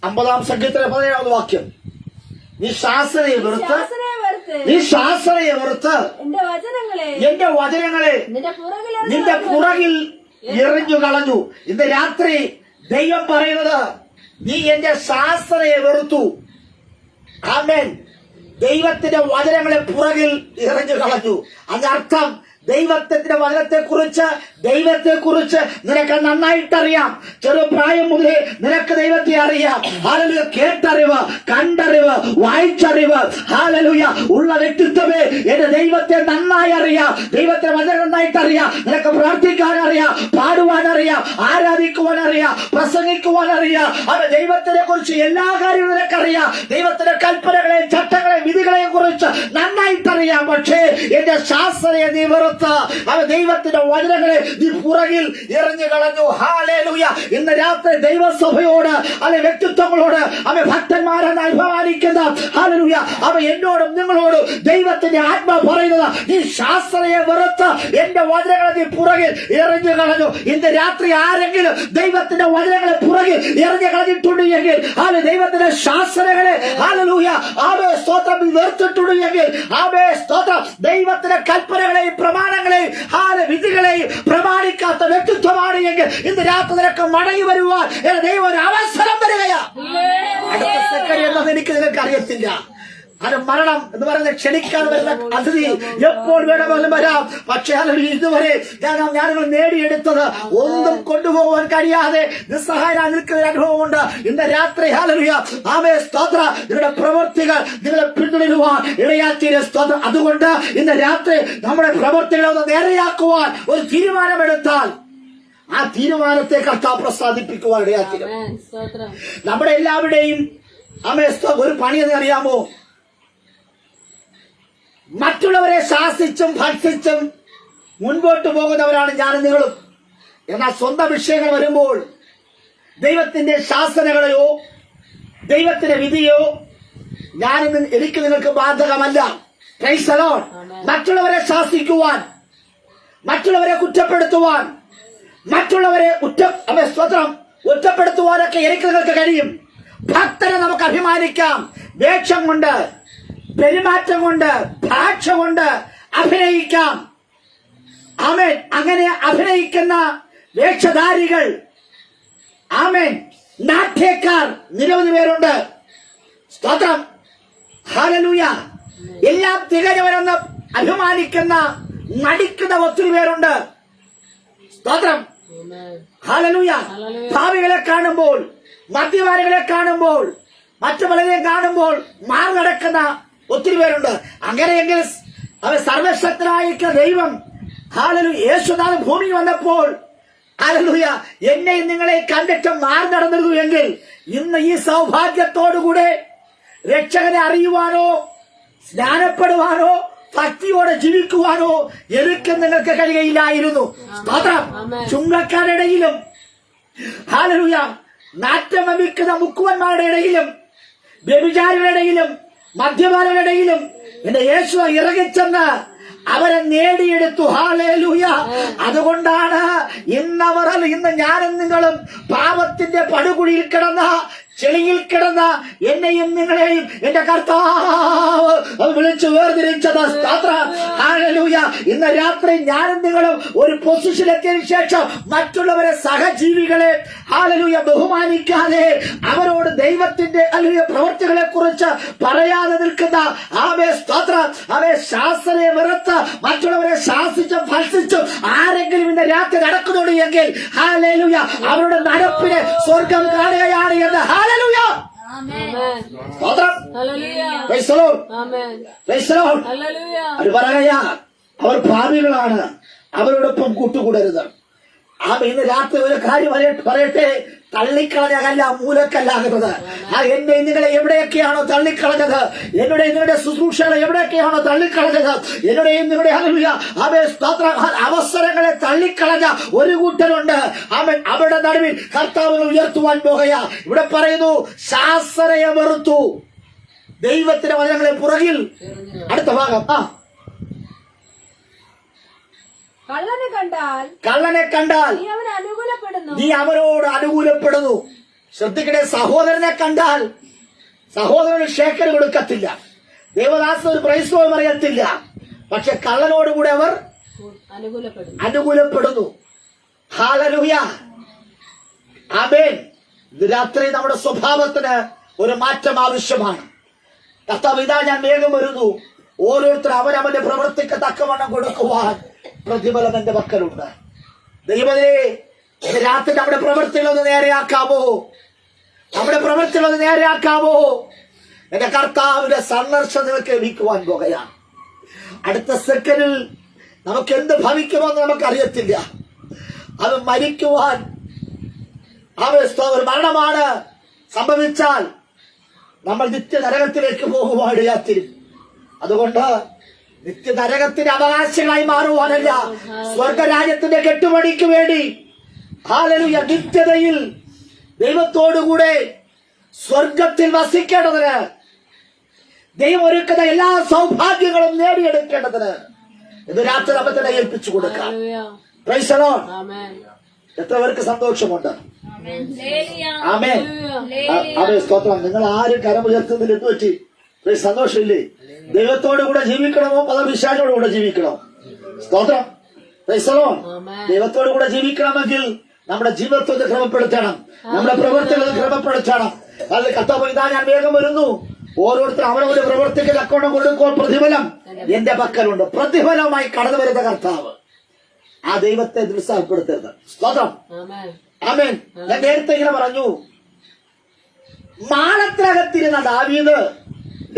S1: 50-ാം സംഗീതത്തിലെ പറയാവുന്ന വാക്യം, നീ ശാസ്ത്രയെ വെറുത്ത് എന്റെ വചനങ്ങളെ നിന്റെ പുറകിൽ എറിഞ്ഞു കളഞ്ഞു. ഇന്ന് രാത്രി ദൈവം പറയുന്നത്, നീ എന്റെ ശാസ്ത്രയെ വെറുത്തു. ആമേൻ. ദൈവത്തിന്റെ വചനങ്ങളെ പുറകിൽ എറിഞ്ഞു കളഞ്ഞു. അതിനർത്ഥം ദൈവത്തിന്റെ ദൈവത്തെ കുറിച്ച് നിനക്ക് നന്നായിട്ടറിയാം. ചെറുപ്രായം മുതലേ നിനക്ക് ദൈവത്തെ അറിയാം. ഹല്ലേലൂയ. കേട്ടറിവ്, കണ്ടറിവ്, വായിച്ചറിവ്, ഹല്ലേലൂയ ഉള്ള വ്യക്തിത്വമേ എന്റെ ദൈവത്തെ നന്നായി അറിയാം. ദൈവത്തെ വളരെ നന്നായിട്ട് അറിയാം. നിനക്ക് പ്രാർത്ഥിക്കാൻ അറിയാം, പാടുവാൻ അറിയാം, ആരാധിക്കുവാൻ അറിയാം, പ്രസംഗിക്കുവാൻ അറിയാം. അത് ദൈവത്തിനെ കുറിച്ച് എല്ലാ കാര്യവും നിനക്കറിയാം. ദൈവത്തിന്റെ കൽപ്പനകളെയും ചട്ടങ്ങളെയും വിധികളെയും കുറിച്ച് നന്നായിട്ടറിയാം. പക്ഷേ എന്റെ ശാസ്ത്രയെ നീ വെറുത്ത് അവ ദൈവത്തിന്റെ വചനങ്ങളെ നീ പുറകിൽ എറിഞ്ഞു കളഞ്ഞു. ഹല്ലേലൂയ. ഇന്ന് രാത്രി ദൈവസഭയോട് അല്ലെ വ്യക്തിത്വങ്ങളോട് അവ ഭക്തന്മാരെന്ന് അഭിമാനിക്കുന്ന ഹല്ലേലൂയ അവ എന്നോടും നിങ്ങളോടും ദൈവത്തിന്റെ ആത്മാ പറയുന്നത്, നീ ശാസ്ത്രയെ വെറുത്ത് എന്റെ വചനങ്ങളെ നീ പുറകിൽ എറിഞ്ഞു കളഞ്ഞു. ഇന്ന് രാത്രി ആരെങ്കിലും ദൈവത്തിന്റെ വചനങ്ങളെ പുറകിൽ എറിഞ്ഞു കളഞ്ഞിട്ടുണ്ടെങ്കിൽ ആല് ദൈവത്തിന്റെ ശാസ്ത്രങ്ങളെ ഹല്ലേലൂയ ആവേ സ്തോത്രം വെറുത്തിട്ടുണ്ടെങ്കിൽ ആവേ സ്തോത്രം ദൈവത്തിന്റെ കൽപ്പനകളെയും പ്രമാണങ്ങളെയും വിധികളെയും പ്രമാണിക്കാത്ത വ്യക്തിത്വമാണ് എങ്കിൽ ഇന്ന് രാത്രി നിനക്ക് മടങ്ങി വരുവാൻ ദൈവം ഒരു അവസരം തരികയാ. അടുത്ത സെക്കൻഡ് എന്നത് എനിക്ക് നിനക്ക് അറിയത്തില്ല. അത് മരണം എന്ന് പറയുന്നത് ക്ഷണിക്കാൻ വരുന്ന അതിഥി എപ്പോൾ വേണമെങ്കിലും വരാം. പക്ഷേ ഇതുവരെ ഞാനിങ്ങൾ നേടിയെടുത്തത് ഒന്നും കൊണ്ടുപോകാൻ കഴിയാതെ നിസ്സഹായനായി നിൽക്കുന്ന അനുഭവമുണ്ട്. ഇന്ന് രാത്രി ഹല്ലേലൂയ ആമേ സ്തോത്ര നിങ്ങളുടെ പ്രവൃത്തികൾ നിങ്ങളെ പിന്തുടരുവാൻ ഇടയാക്കിയ സ്തോത്രം. അതുകൊണ്ട് ഇന്ന് രാത്രി നമ്മുടെ പ്രവൃത്തികളെ ഒന്ന് നേരെയാക്കുവാൻ ഒരു തീരുമാനമെടുത്താൽ ആ തീരുമാനത്തെ കർത്താവ് പ്രസാദിപ്പിക്കുവാൻ ഇടയാക്കി. നമ്മുടെ എല്ലാവരുടെയും ആമേ ഒരു പണിയെന്ന് അറിയാമോ? മറ്റുള്ളവരെ ശാസിച്ചും ഭക്ഷിച്ചും മുൻപോട്ട് പോകുന്നവരാണ് ഞാനും നിങ്ങളും. എന്നാൽ സ്വന്തം വിഷയങ്ങൾ വരുമ്പോൾ ദൈവത്തിന്റെ ശാസനകളെയോ ദൈവത്തിന്റെ വിധിയോ എനിക്ക് നിങ്ങൾക്ക് ബാധകമല്ല. Price the Lord. മറ്റുള്ളവരെ ശാസിക്കുവാൻ, മറ്റുള്ളവരെ കുറ്റപ്പെടുത്തുവാൻ, മറ്റുള്ളവരെ ഒറ്റപ്പെടുത്തുവാനൊക്കെ എനിക്ക് നിങ്ങൾക്ക് കഴിയും. ഭക്തരെ നമുക്ക് അഭിമാനിക്കാം. വേഷം കൊണ്ട്, പെരുമാറ്റം കൊണ്ട്, ഭാഷ കൊണ്ട് അഭിനയിക്കാം. ആമേൻ. അങ്ങനെ അഭിനയിക്കുന്ന വേഷധാരികൾ, ആമേൻ, നാട്യക്കാർ നിരവധി പേരുണ്ട്. സ്തോത്രം. ഹല്ലേലൂയ. എല്ലാം തികഞ്ഞവരെന്ന് അഭിമാനിക്കുന്ന നടിക്കുന്ന ഒത്തിരി പേരുണ്ട്. സ്തോത്രം. ഹല്ലേലൂയ. ഭാവികളെ കാണുമ്പോൾ, മദ്യപാനികളെ കാണുമ്പോൾ, മറ്റു പലരെയും കാണുമ്പോൾ മാറി നടക്കുന്ന ഒത്തിരി പേരുണ്ട്. അങ്ങനെയെങ്കിൽ അവൻ സർവശക്തനായിരിക്കുന്ന ദൈവം ഹല്ലേലൂയ യേശുനാഥൻ ഭൂമിയിൽ വന്നപ്പോൾ ഹല്ലേലൂയ എന്നെയും നിങ്ങളെ കണ്ടിട്ട് മാറി നടന്നിരുന്നു എങ്കിൽ ഇന്ന് ഈ സൗഭാഗ്യത്തോടുകൂടെ രക്ഷകനെ അറിയുവാനോ സ്നാനപ്പെടുവാനോ ഭക്തിയോടെ ജീവിക്കുവാനോ എനിക്ക് നിങ്ങൾക്ക് കഴിയുകയില്ലായിരുന്നു. സ്തോത്രം. ചുങ്കക്കാരുടെ ഹല്ലേലൂയ നാറ്റം വമിക്കുന്ന മുക്കുവന്മാരുടെ ഇടയിലും വ്യഭിചാരികളുടെ ഇടയിലും മദ്യപാനികളുടെ ഇടയിലും എന്റെ യേശു ഇറങ്ങിച്ചെന്ന് അവരെ നേടിയെടുത്തു. ഹല്ലേലൂയ. അതുകൊണ്ടാണ് ഇന്ന് ഞാനും നിങ്ങളും പാപത്തിന്റെ പടുകുഴിയിൽ കിടന്ന ചെളിയിൽ കിടന്ന എന്നെയും നിങ്ങളെയും എന്റെ കർത്താവ് വിളിച്ചു വേർതിരിച്ചത്. സ്തോത്രം. ഹല്ലേലൂയ. ഇന്ന് രാത്രി ഞാനും നിങ്ങളും ഒരു പൊസിഷനിലെത്തിയതിനു ശേഷം മറ്റുള്ളവരെ സഹജീവികളെ ഹല്ലേലൂയ ബഹുമാനിക്കാതെ അവരോട് ദൈവത്തിന്റെ ഹല്ലേലൂയ പ്രവൃത്തികളെ കുറിച്ച് പറയാതെ നിൽക്കുന്ന ആമേ സ്തോത്രം ആമേ ശാസ്ത്രയെ വെറുത്ത് മറ്റുള്ളവരെ ശാസിച്ചും ഭത്സിച്ചും ആരെങ്കിലും ഇന്ന് രാത്രി നടക്കുന്നുണ്ട് എങ്കിൽ ഹല്ലേലൂയ അവരുടെ നടപ്പിനെ സ്വർഗം കാണുകയാണ് എന്ന് ഹല്ലേലൂയ. സ്തോത്രം. Praise the Lord. Praise the Lord. അത് പറയാ അവർ പാപികളാണ്, അവരോടൊപ്പം കൂട്ടുകൂടരുത്. ഇന്ന് രാത്രി ഒരു കാര്യം പറയട്ടെ, തള്ളിക്കളഞ്ഞല്ല മൂലക്കല്ലാകുന്നത്. എന്നെ നിങ്ങളെ എവിടെയൊക്കെയാണോ തള്ളിക്കളഞ്ഞത്, എന്നുടെയും നിങ്ങളുടെ ശുശ്രൂഷകളെ എവിടെയൊക്കെയാണോ തള്ളിക്കളഞ്ഞത്, എന്നുടെയും നിങ്ങളുടെ ഹല്ലേലൂയ അവസരങ്ങളെ തള്ളിക്കളഞ്ഞ ഒരു കൂട്ടരുണ്ട്. അവൻ അവരുടെ നടുവിൽ കർത്താവിനെ ഉയർത്തുവാൻ പോകുകയാ. ഇവിടെ പറയുന്നു ശാസ്ത്രയെ വെറുത്തു ദൈവത്തിന്റെ വചനങ്ങളെ പുറകിൽ. അടുത്ത ഭാഗം. കള്ളനെ കണ്ടാൽ നീ അവനോട് അനുകൂലപ്പെടുന്നു. ശ്രദ്ധിക്കണേ, സഹോദരനെ കണ്ടാൽ സഹോദരന് ഷേക്കർ കൊടുക്കത്തില്ല, ദേവദാസൻ ഒരു പ്രൈസ് പോലും അറിയത്തില്ല. പക്ഷെ കള്ളനോടുകൂടെ അവർ അനുകൂലപ്പെടുന്നു. ഹല്ലേലൂയ. ആമേൻ. ഇത് രാത്രി നമ്മുടെ സ്വഭാവത്തിന് ഒരു മാറ്റം ആവശ്യമാണ്. കർത്താവ് ഇതാ ഞാൻ വേഗം വരുന്നു, ഓരോരുത്തർ അവനവന്റെ പ്രവൃത്തിക്ക് തക്കവണ്ണം കൊടുക്കുവാൻ പ്രതിഫലം എന്റെ പക്കലുണ്ട്. ദൈവമേ, ഇന്ന് രാത്രി നമ്മുടെ പ്രവൃത്തികളൊന്ന് നേരെയാക്കാമോ? നമ്മുടെ പ്രവൃത്തികളൊന്ന് നേരെയാക്കാമോ? എന്റെ കർത്താവിന്റെ സന്ദർശനം നിങ്ങൾക്ക് ലഭിക്കുവാൻ പോകുകയാണ്. അടുത്ത സെക്കൻഡിൽ നമുക്ക് എന്ത് ഭവിക്കുമെന്ന് നമുക്കറിയത്തില്ല. അത് മരിക്കുവാൻ ഒരു മരണമാണ് സംഭവിച്ചാൽ നമ്മൾ നിത്യനരകത്തിലേക്ക് പോകുവാൻ ഇടയാത്തിരും. അതുകൊണ്ട് നിത്യനരകത്തിന്റെ അവകാശികളായി മാറുവാനല്ല, സ്വർഗരാജ്യത്തിന്റെ കെട്ടുപണിക്ക് വേണ്ടി ഹല്ലേലൂയ നിത്യതയിൽ ദൈവത്തോടുകൂടെ സ്വർഗത്തിൽ വസിക്കേണ്ടതിന്, ദൈവം ഒരുക്കുന്ന എല്ലാ സൗഭാഗ്യങ്ങളും നേടിയെടുക്കേണ്ടതിന് ഇത് രാത്രി നമ്മെ ഏൽപ്പിച്ചു കൊടുക്കാം. Price the Lord. എത്ര പേർക്ക് സന്തോഷമുണ്ട്? ആമേൻ. അതെ, സ്തോത്രം. നിങ്ങൾ ആരും കരമുയർത്തുന്നതിൽ എന്ത് പറ്റി? സന്തോഷമില്ലേ? ദൈവത്തോടു കൂടെ ജീവിക്കണമോ അതോ പിശാചോട് കൂടെ ജീവിക്കണോ? സ്തോത്രം. Praise the Lord. ദൈവത്തോടു കൂടെ ജീവിക്കണമെങ്കിൽ നമ്മുടെ ജീവിതത്തെ ക്രമപ്പെടുത്തണം, നമ്മുടെ പ്രവൃത്തികളെ ക്രമപ്പെടുത്തണം. അല്ലെ കർത്താവ് ഇതാ ഞാൻ വേഗം വരുന്നു, ഓരോരുത്തരും അവരവരുടെ പ്രവൃത്തിക്ക് തക്കവണ്ണം കൊടുക്കുമ്പോൾ പ്രതിഫലം എന്റെ പക്കലുണ്ട്. പ്രതിഫലമായി കടന്നു വരുന്ന കർത്താവ്, ആ ദൈവത്തെ നിരുത്സാഹപ്പെടുത്തരുത്. സ്തോത്രം. ആമേൻ. ഞാൻ നേരത്തെ ഇങ്ങനെ പറഞ്ഞു, മാളത്തിനകത്തിരുന്ന ദാവീദ്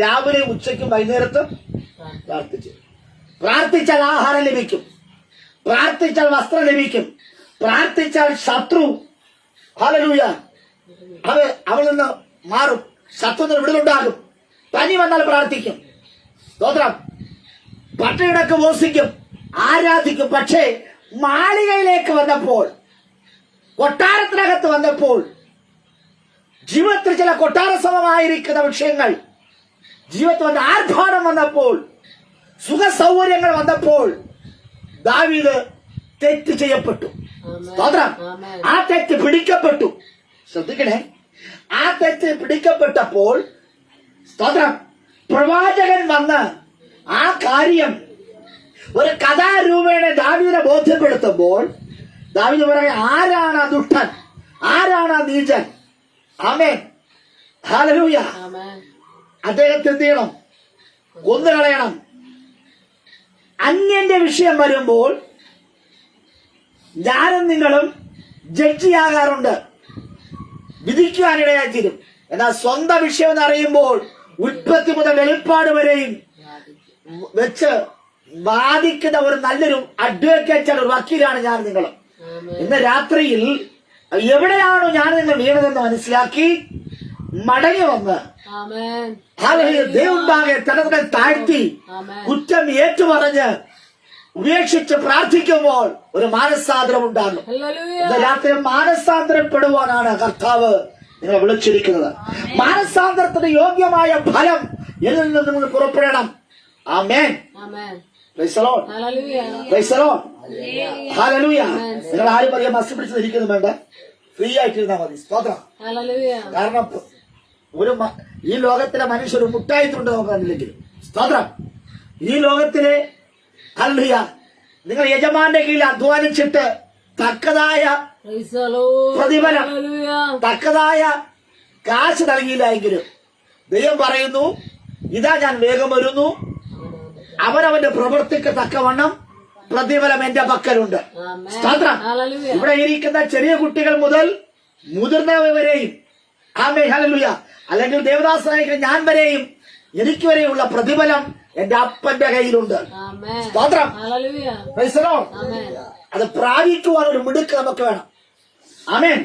S1: രാവിലെ ഉച്ചയ്ക്കും വൈകുന്നേരത്തും പ്രാർത്ഥിച്ചാൽ ആഹാരം ലഭിക്കും, പ്രാർത്ഥിച്ചാൽ വസ്ത്രം ലഭിക്കും, പ്രാർത്ഥിച്ചാൽ ശത്രു ഹല്ലേലൂയ അവൾ നിന്ന് മാറും, ശത്രു വിടുതലുണ്ടാകും. പനി വന്നാൽ പ്രാർത്ഥിക്കും, സ്തോത്രം. പട്ടയിടക്ക് മോസിക്കും, ആരാധിക്കും. പക്ഷേ മാളികയിലേക്ക് വന്നപ്പോൾ, കൊട്ടാരത്തിനകത്ത് വന്നപ്പോൾ, ജീവിതത്തിൽ ചില കൊട്ടാര സമമായിരിക്കുന്ന വിഷയങ്ങൾ, ജീവിതത്തിൽ വന്ന ആർഭാടം വന്നപ്പോൾ, സുഖ സൗകര്യങ്ങൾ വന്നപ്പോൾ ദാവീദ് തെറ്റ് ചെയ്യപ്പെട്ടു. സ്തോത്രം. ആ തെറ്റ് പിടിക്കപ്പെട്ടു. ശ്രദ്ധിക്കണേ, ആ തെറ്റ് പിടിക്കപ്പെട്ടപ്പോൾ സ്തോത്രം പ്രവാചകൻ വന്ന് ആ കാര്യം ഒരു കഥാരൂപേണ ദാവീദിനെ ബോധ്യപ്പെടുത്തുമ്പോൾ ദാവീദ് പറയാൻ, ആരാണ് ആ ദുഷ്ടൻ, ആരാണ് ആ നീചൻ? ആമേൻ. ഹല്ലേലൂയ. അദ്ദേഹത്തെ എന്ത് ചെയ്യണം? കൊന്നുകളയണം. അന്യന്റെ വിഷയം വരുമ്പോൾ ഞാനും നിങ്ങളും ജഡ്ജിയാകാറുണ്ട്, വിധിക്കുവാനിടയായിത്തീരും. എന്നാൽ സ്വന്തം വിഷയം എന്ന് അറിയുമ്പോൾ ഉൽപ്പത്തി മുതൽ വെളിപ്പാട് വരെയും വെച്ച് വാദിക്കുന്ന ഒരു നല്ലൊരു അഡ്വക്കേറ്റ്, ഒരു വക്കീലാണ് ഞാൻ നിങ്ങളും. ഇന്ന് രാത്രിയിൽ എവിടെയാണോ ഞാൻ നിങ്ങൾ വീണതെന്ന് മനസ്സിലാക്കി മടങ്ങി വന്ന് ദൈവമുണ്ടാകെ തന്നെ താഴ്ത്തി കുറ്റം ഏറ്റുപറഞ്ഞ് ഉപേക്ഷിച്ച് പ്രാർത്ഥിക്കുമ്പോൾ ഒരു മാനസാന്തരം ഉണ്ടാകും. ഇന്ന് രാത്രി മാനസാന്തരപ്പെടുവാനാണ് കർത്താവ് നിങ്ങളെ വിളിച്ചിരിക്കുന്നത്. മാനസാന്തരത്തിന് യോഗ്യമായ ഫലം എന്നിൽ നിന്ന് നിങ്ങൾ പുറപ്പെടണം. ആമേൻ. Praise the Lord. Praise the Lord. ഹല്ലേലൂയ. നിങ്ങൾ ആരും പറയാൻ മസ് പിടിച്ചിരിക്കുന്നു വേണ്ട, ഫ്രീ ആയിട്ടിരുന്നാൽ മതി. സ്തോത്രം. കാരണം ഈ ലോകത്തിലെ മനുഷ്യർ മുട്ടായിട്ടുണ്ട് നമുക്ക് കണ്ടില്ലെങ്കിലും. സ്തോത്രം. ഈ ലോകത്തിലെ ഹല്ലേലൂയ നിങ്ങൾ യജമാന്റെ കീഴിൽ അധ്വാനിച്ചിട്ട് തക്കതായ പ്രതിഫലം, തക്കതായ കാശ് നൽകിയില്ലെങ്കിലും ദൈവം പറയുന്നു, ഇതാ ഞാൻ വേഗം വരുന്നു, അവനവന്റെ പ്രവൃത്തിക്ക് തക്കവണ്ണം പ്രതിഫലം എന്റെ പക്കലുണ്ട്. സ്തോത്രം. ഇവിടെ ഇരിക്കുന്ന ചെറിയ കുട്ടികൾ മുതൽ മുതിർന്നവരെയും, ആമേൻ ഹല്ലേലൂയ, അല്ലെങ്കിൽ ദേവദാസനായിരിക്കുന്ന ഞാൻ വരെയും എനിക്ക് വരെയുള്ള പ്രതിഫലം എന്റെ അപ്പന്റെ കയ്യിലുണ്ട്. സ്തോത്രം. Praise the Lord. അത് പ്രാപിക്കുവാൻ ഒരു മിടുക്ക് നമുക്ക് വേണം. ആമേൻ.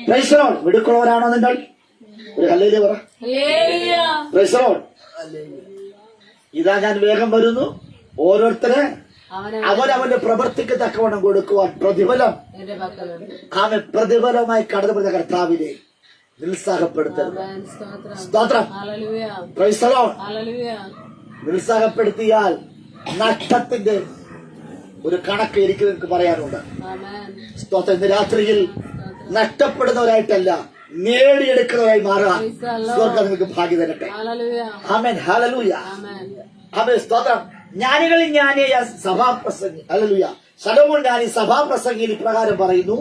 S1: Praise the Lord. മിടുക്കുള്ളവരാണോ നിങ്ങൾ? ഒരു ഹല്ലേലൂയ പറ. Praise the Lord. ഇതാ ഞാൻ വേഗം വരുന്നു, ഓരോരുത്തരെ അവനവന്റെ പ്രവൃത്തിക്ക് തക്കവണ്ണം കൊടുക്കുവാൻ പ്രതിഫലം ആമേൻ പ്രതിഫലമായി കടന്നു വരുന്ന കർത്താവിനെ നിരുത്സാഹപ്പെടുത്തരുത്. സ്തോത്രം. Praise the Lord. നിരുത്സാഹപ്പെടുത്തിയാൽ നഷ്ടത്തിന്റെ ഒരു കണക്ക് എനിക്ക് നിങ്ങൾക്ക് പറയാനുണ്ട്. സ്തോത്രം. ഇന്ന് രാത്രിയിൽ നഷ്ടപ്പെടുന്നവരായിട്ടല്ല, നേടിയെടുക്കുന്നവരായി മാറാൻ സ്വർഗ്ഗം നിങ്ങൾക്ക് ഭാഗ്യം തരട്ടെ. ആമേൻ. ഹല്ലേലൂയ. ആമേൻ. സ്തോത്രം. ജ്ഞാനികളിൽ ജ്ഞാനിയായ സഭാപ്രസംഗി ഹല്ലേലൂയ ശലോമോൻ ജ്ഞാനി സഭാപ്രസംഗിയിൽ ഇപ്രകാരം പറയുന്നു.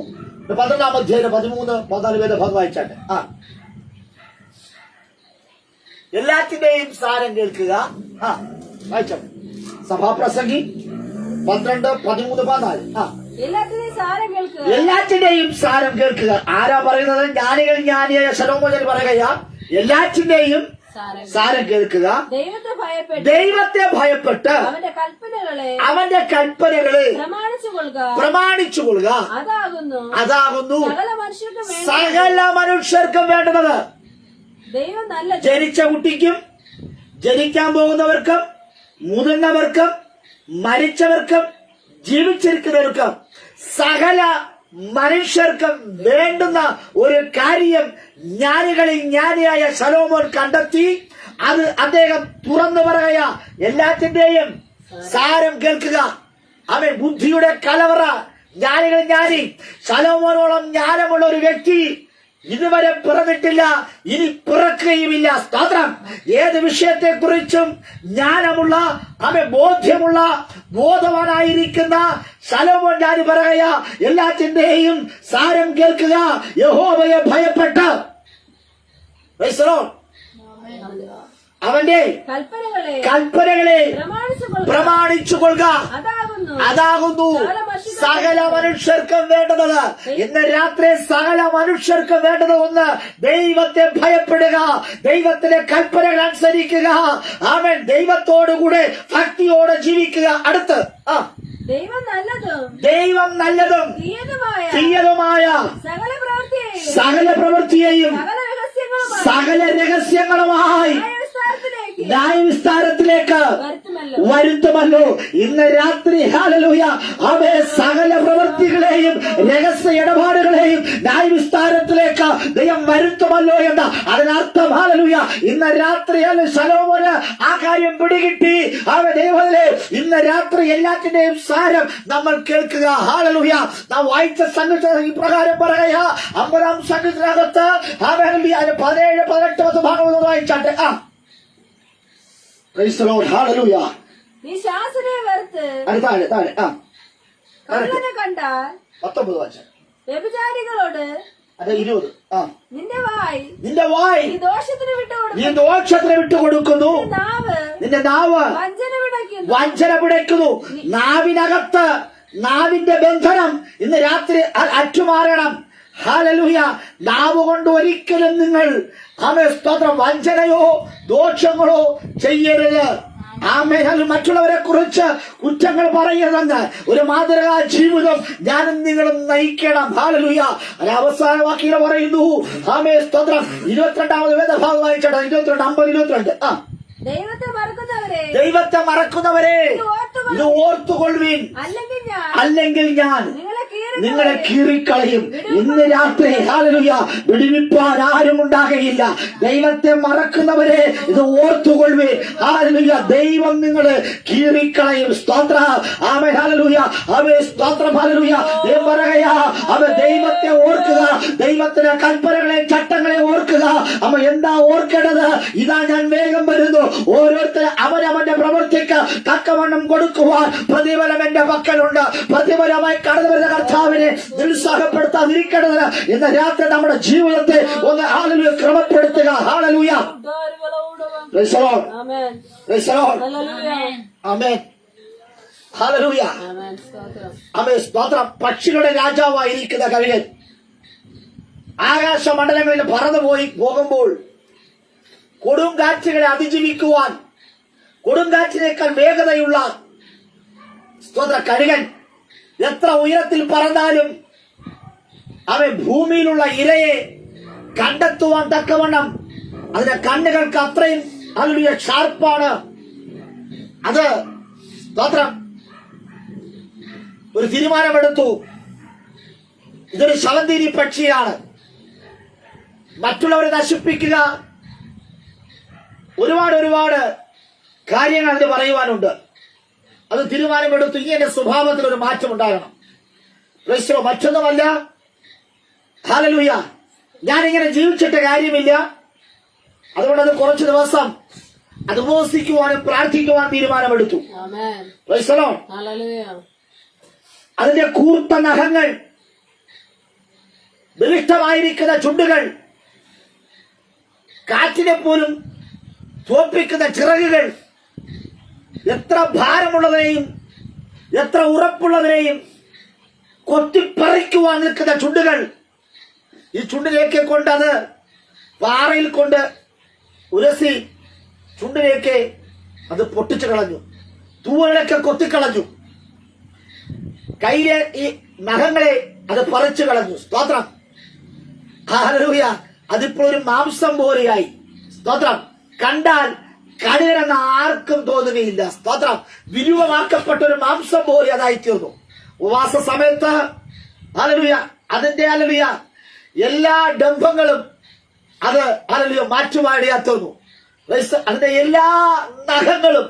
S1: 12-ാം അധ്യായം 13-14 ഭാഗം വായിച്ചാട്ടെ. എല്ലാറ്റിന്റെയും സാരം കേൾക്കുക. വായിച്ചോ. സഭാപ്രസംഗി 12, 13, 14.
S2: എല്ലാത്തിന്റെയും സാരം കേൾക്കുക.
S1: എല്ലാറ്റിന്റെയും സാരം കേൾക്കുക. ആരാ പറയുന്നത്? ജ്ഞാനിയായ ശലോമോൻ പറയുകയാ, എല്ലാറ്റിന്റെയും സാരം കേൾക്കുക. ദൈവത്തെ ഭയപ്പെട്ട് അവന്റെ കൽപ്പനകളെ പ്രമാണിച്ചുകൊള്ളുക. അതാകുന്നു സകല മനുഷ്യർക്കും വേണ്ടുന്നത്. ജനിച്ച കുട്ടിക്കും ജനിക്കാൻ പോകുന്നവർക്കും മുതിർന്നവർക്കും മരിച്ചവർക്കും ജീവിച്ചിരിക്കുന്നവർക്കും സകല മനുഷ്യർക്കും വേണ്ടുന്ന ഒരു കാര്യം ജ്ഞാനിയായ ശലോമോൻ കണ്ടെത്തി. അത് അദ്ദേഹം തുറന്നു പറയുക, എല്ലാറ്റിന്റെയും സാരം കേൾക്കുക. അവൻ ബുദ്ധിയുടെ കലവറ. ജ്ഞാനി ശലോമോനോളം ജ്ഞാനമുള്ള ഒരു വ്യക്തി ഇതുവരെ പിറന്നിട്ടില്ല, ഇനി പിറക്കുകയുമില്ല. സ്തോത്രം. ഏത് വിഷയത്തെ കുറിച്ചും ജ്ഞാനമുള്ള, ബോധവാനായിരിക്കുന്ന ശലോമോൻ ജ്ഞാനി പറയുക, എല്ലാറ്റിന്റെയും സാരം കേൾക്കുക. യഹോവയെ ഭയപ്പെട്ട് അവന്റെ കൽപ്പനകളെ പ്രമാണിച്ചുകൊള്ളുക. അതാകുന്നു സകല മനുഷ്യർക്കും വേണ്ടുന്നത്. ഇന്ന് രാത്രി സകല മനുഷ്യർക്കും വേണ്ടത് ഒന്ന്, ദൈവത്തെ ഭയപ്പെടുക, ദൈവത്തിന്റെ കൽപ്പനകൾ അനുസരിക്കുക. അവൻ ദൈവത്തോടുകൂടെ ഭക്തിയോടെ ജീവിക്കുക. അടുത്ത് ദൈവം നല്ലതും തീയതുമായ സകല പ്രവൃത്തിയെയും സകല രഹസ്യങ്ങളുമായി ന്യായവിസ്താരത്തിലേക്ക് വരുത്തുമല്ലോ. ഇന്ന് രാത്രി ഹല്ലേലൂയ അവയെ സകല പ്രവൃത്തികളെയും രഹസ്യ ഇടപാടുകളെയും ന്യായവിസ്താരത്തിലേക്ക് ദൈവം വരുത്തുമല്ലോ എന്ന അതിനർത്ഥം ഹല്ലേലൂയ ഇന്ന് രാത്രി ശലോമോന് ആ കാര്യം പിടികിട്ടി. ദൈവത്തിലെ ഇന്ന് രാത്രി എല്ലാറ്റിന്റെയും സാരം നമ്മൾ കേൾക്കുക. ഹല്ലേലൂയ. നാം വായിച്ച സംഗീത ഇപ്രകാരം പറയുക, 50-ാം സംഗീതത്തിനകത്ത് 17, 18 ഭാഗങ്ങൾ വായിച്ചാട്ടെ. ഹല്ലേലൂയ.
S2: നീ ശാസനയെ വെറുത്ത് കള്ളനെ കണ്ടാൽ
S1: 19 വായിച്ച
S2: വ്യഭിചാരികളോട്
S1: 20.
S2: നിന്റെ വായ് നീ ദോഷത്തിന് വിട്ടുകൊടുക്കുന്നു.
S1: നിന്റെ നാവ് വഞ്ചന പിടയ്ക്കുന്നു. നാവിനകത്ത് നാവിന്റെ ബന്ധനം ഇന്ന് രാത്രി അറ്റുമാറണം. ഹല്ലേലൂയ. നാവ് കൊണ്ട് ഒരിക്കലും നിങ്ങൾ സ്തോത്രം വഞ്ചനയോ ദോഷങ്ങളോ ചെയ്യരുത്. ആമേൻ. മറ്റുള്ളവരെ കുറിച്ച് കുറ്റങ്ങൾ പറയരുതെന്ന് ഒരു മാതൃകാ ജീവിതം ഞാനും നിങ്ങളും നയിക്കണം. ഹല്ലേലൂയ. അവസാന വാക്യം പറയുന്നു. ആമേൻ. സ്തോത്രം. 22-ാമത് വേദഭാഗം വായിച്ചോട്ടെ. 22, 50, 22. ദൈവത്തെ മറക്കുന്നവരെ ഇത് ഓർത്തുകൊള്ളുവിൻ, അല്ലെങ്കിൽ ഞാൻ നിങ്ങളെ കീറിക്കളയും. ഇന്ന് രാത്രി ഹല്ലേലൂയ വിടുവിപ്പാൻ ആരും ഉണ്ടാകയില്ല. ദൈവത്തെ മറക്കുന്നവരെ ഇത് ഓർത്തുകൊള്ളുവിൻ. ഹല്ലേലൂയ ദൈവം നിങ്ങളെ കീറിക്കളയും. സ്തോത്ര. ആമേൻ. ഹല്ലേലൂയ. അവേ സ്തോത്രം. ഹല്ലേലൂയ. ദൈവം പറയുക, അവ ദൈവത്തെ ഓർക്കുക, ദൈവത്തിന്റെ കൽപ്പനകളെ ചട്ടങ്ങളെ ഓർക്കുക. അവ എന്താ ഓർക്കേണ്ടത്? ഇതാ ഞാൻ വേഗം വരുന്നു. ഓരോരുത്തരും അവനവന്റെ പ്രവൃത്തിക്ക് തക്കവണ്ണം കൊടുക്കുവാൻ പ്രതിഫലം എന്റെ പക്കലുണ്ട്. പ്രതിഫലമായി കടന്നു വരുന്ന കർത്താവിനെ നിരുത്സാഹപ്പെടുത്താതിരിക്കേണ്ടതിന് ഇന്ന് രാത്രി നമ്മുടെ ജീവിതത്തെ ഒന്ന് ഹല്ലേലൂയ ക്രമപ്പെടുത്തുക. ഹല്ലേലൂയ. Praise the Lord. Praise the Lord. ആമേൻ. ഹല്ലേലൂയ. ആമേൻ. സ്തോത്രം. പക്ഷികളുടെ രാജാവായിരിക്കുന്ന കഴുകൻ ആകാശമണ്ഡലങ്ങളിൽ പറന്നു പോകുമ്പോൾ കൊടുങ്കാറ്റുകളെ അതിജീവിക്കുവാൻ കൊടുങ്കാറ്റിനേക്കാൾ വേഗതയുള്ള സ്തോത്ര കഴുകൻ എത്ര ഉയരത്തിൽ പറന്നാലും അവൻ ഭൂമിയിലുള്ള ഇരയെ കണ്ടെത്തുവാൻ തക്കവണ്ണം അതിന്റെ കണ്ണുകൾക്ക് അത്രയും അതിലുള്ള ഷാർപ്പാണ്. അത് സ്തോത്രം ഒരു തീരുമാനമെടുത്തു. ഇതൊരു ശവന്തീരി പക്ഷിയാണ്, മറ്റുള്ളവരെ നശിപ്പിക്കുക, ഒരുപാട് കാര്യങ്ങൾ അതിന് പറയുവാനുണ്ട്. അത് തീരുമാനമെടുത്തു. ഇങ്ങനെ സ്വഭാവത്തിൽ ഒരു മാറ്റം ഉണ്ടാകണം. മറ്റൊന്നുമല്ല. ഹല്ലേലൂയ. ഞാനിങ്ങനെ ജീവിച്ചിട്ട് കാര്യമില്ല, അതുകൊണ്ട് അത് കുറച്ചു ദിവസം അത് ഉപവസിക്കുവാനും പ്രാർത്ഥിക്കുവാൻ തീരുമാനമെടുത്തു. Price the Lord. അതിന്റെ കൂർത്ത നഖങ്ങൾ, ബലിഷ്ഠമായിരിക്കുന്ന ചുണ്ടുകൾ കാറ്റിനെ പോലും തോൽപ്പിക്കുന്ന ചിറകുകൾ എത്ര ഭാരമുള്ളതിനെയും എത്ര ഉറപ്പുള്ളതിനെയും കൊത്തിപ്പറിക്കുവാൻ നിൽക്കുന്ന ചുണ്ടുകൾ, ഈ ചുണ്ടിലേക്ക് കൊണ്ട് അത് പാറയിൽ കൊണ്ട് ഉരസി ചുണ്ടിലേക്ക് അത് പൊട്ടിച്ചു കളഞ്ഞു, തൂവലൊക്കെ കൊത്തിക്കളഞ്ഞു, കയ്യിലെ ഈ നഖങ്ങളെ അത് പറിച്ചു കളഞ്ഞു. സ്തോത്രം, ഹല്ലേലൂയ. അതിപ്പോൾ ഒരു മാംസം പോലെയായി. സ്തോത്രം. കണ്ടാൽ കടുകരെന്ന് ആർക്കും തോന്നുകയില്ല. സ്തോത്രം. വിരൂപമാക്കപ്പെട്ട ഒരു മാംസം പോലെ അതായി തീർന്നു. ഉപവാസ സമയത്ത് ഹല്ലേലൂയ അതിന്റെ ഹല്ലേലൂയ എല്ലാ ഡംഭങ്ങളും അത് ഹല്ലേലൂയ മാറ്റുവാടിയാ തീർന്നു. അതിന്റെ എല്ലാ നഖങ്ങളും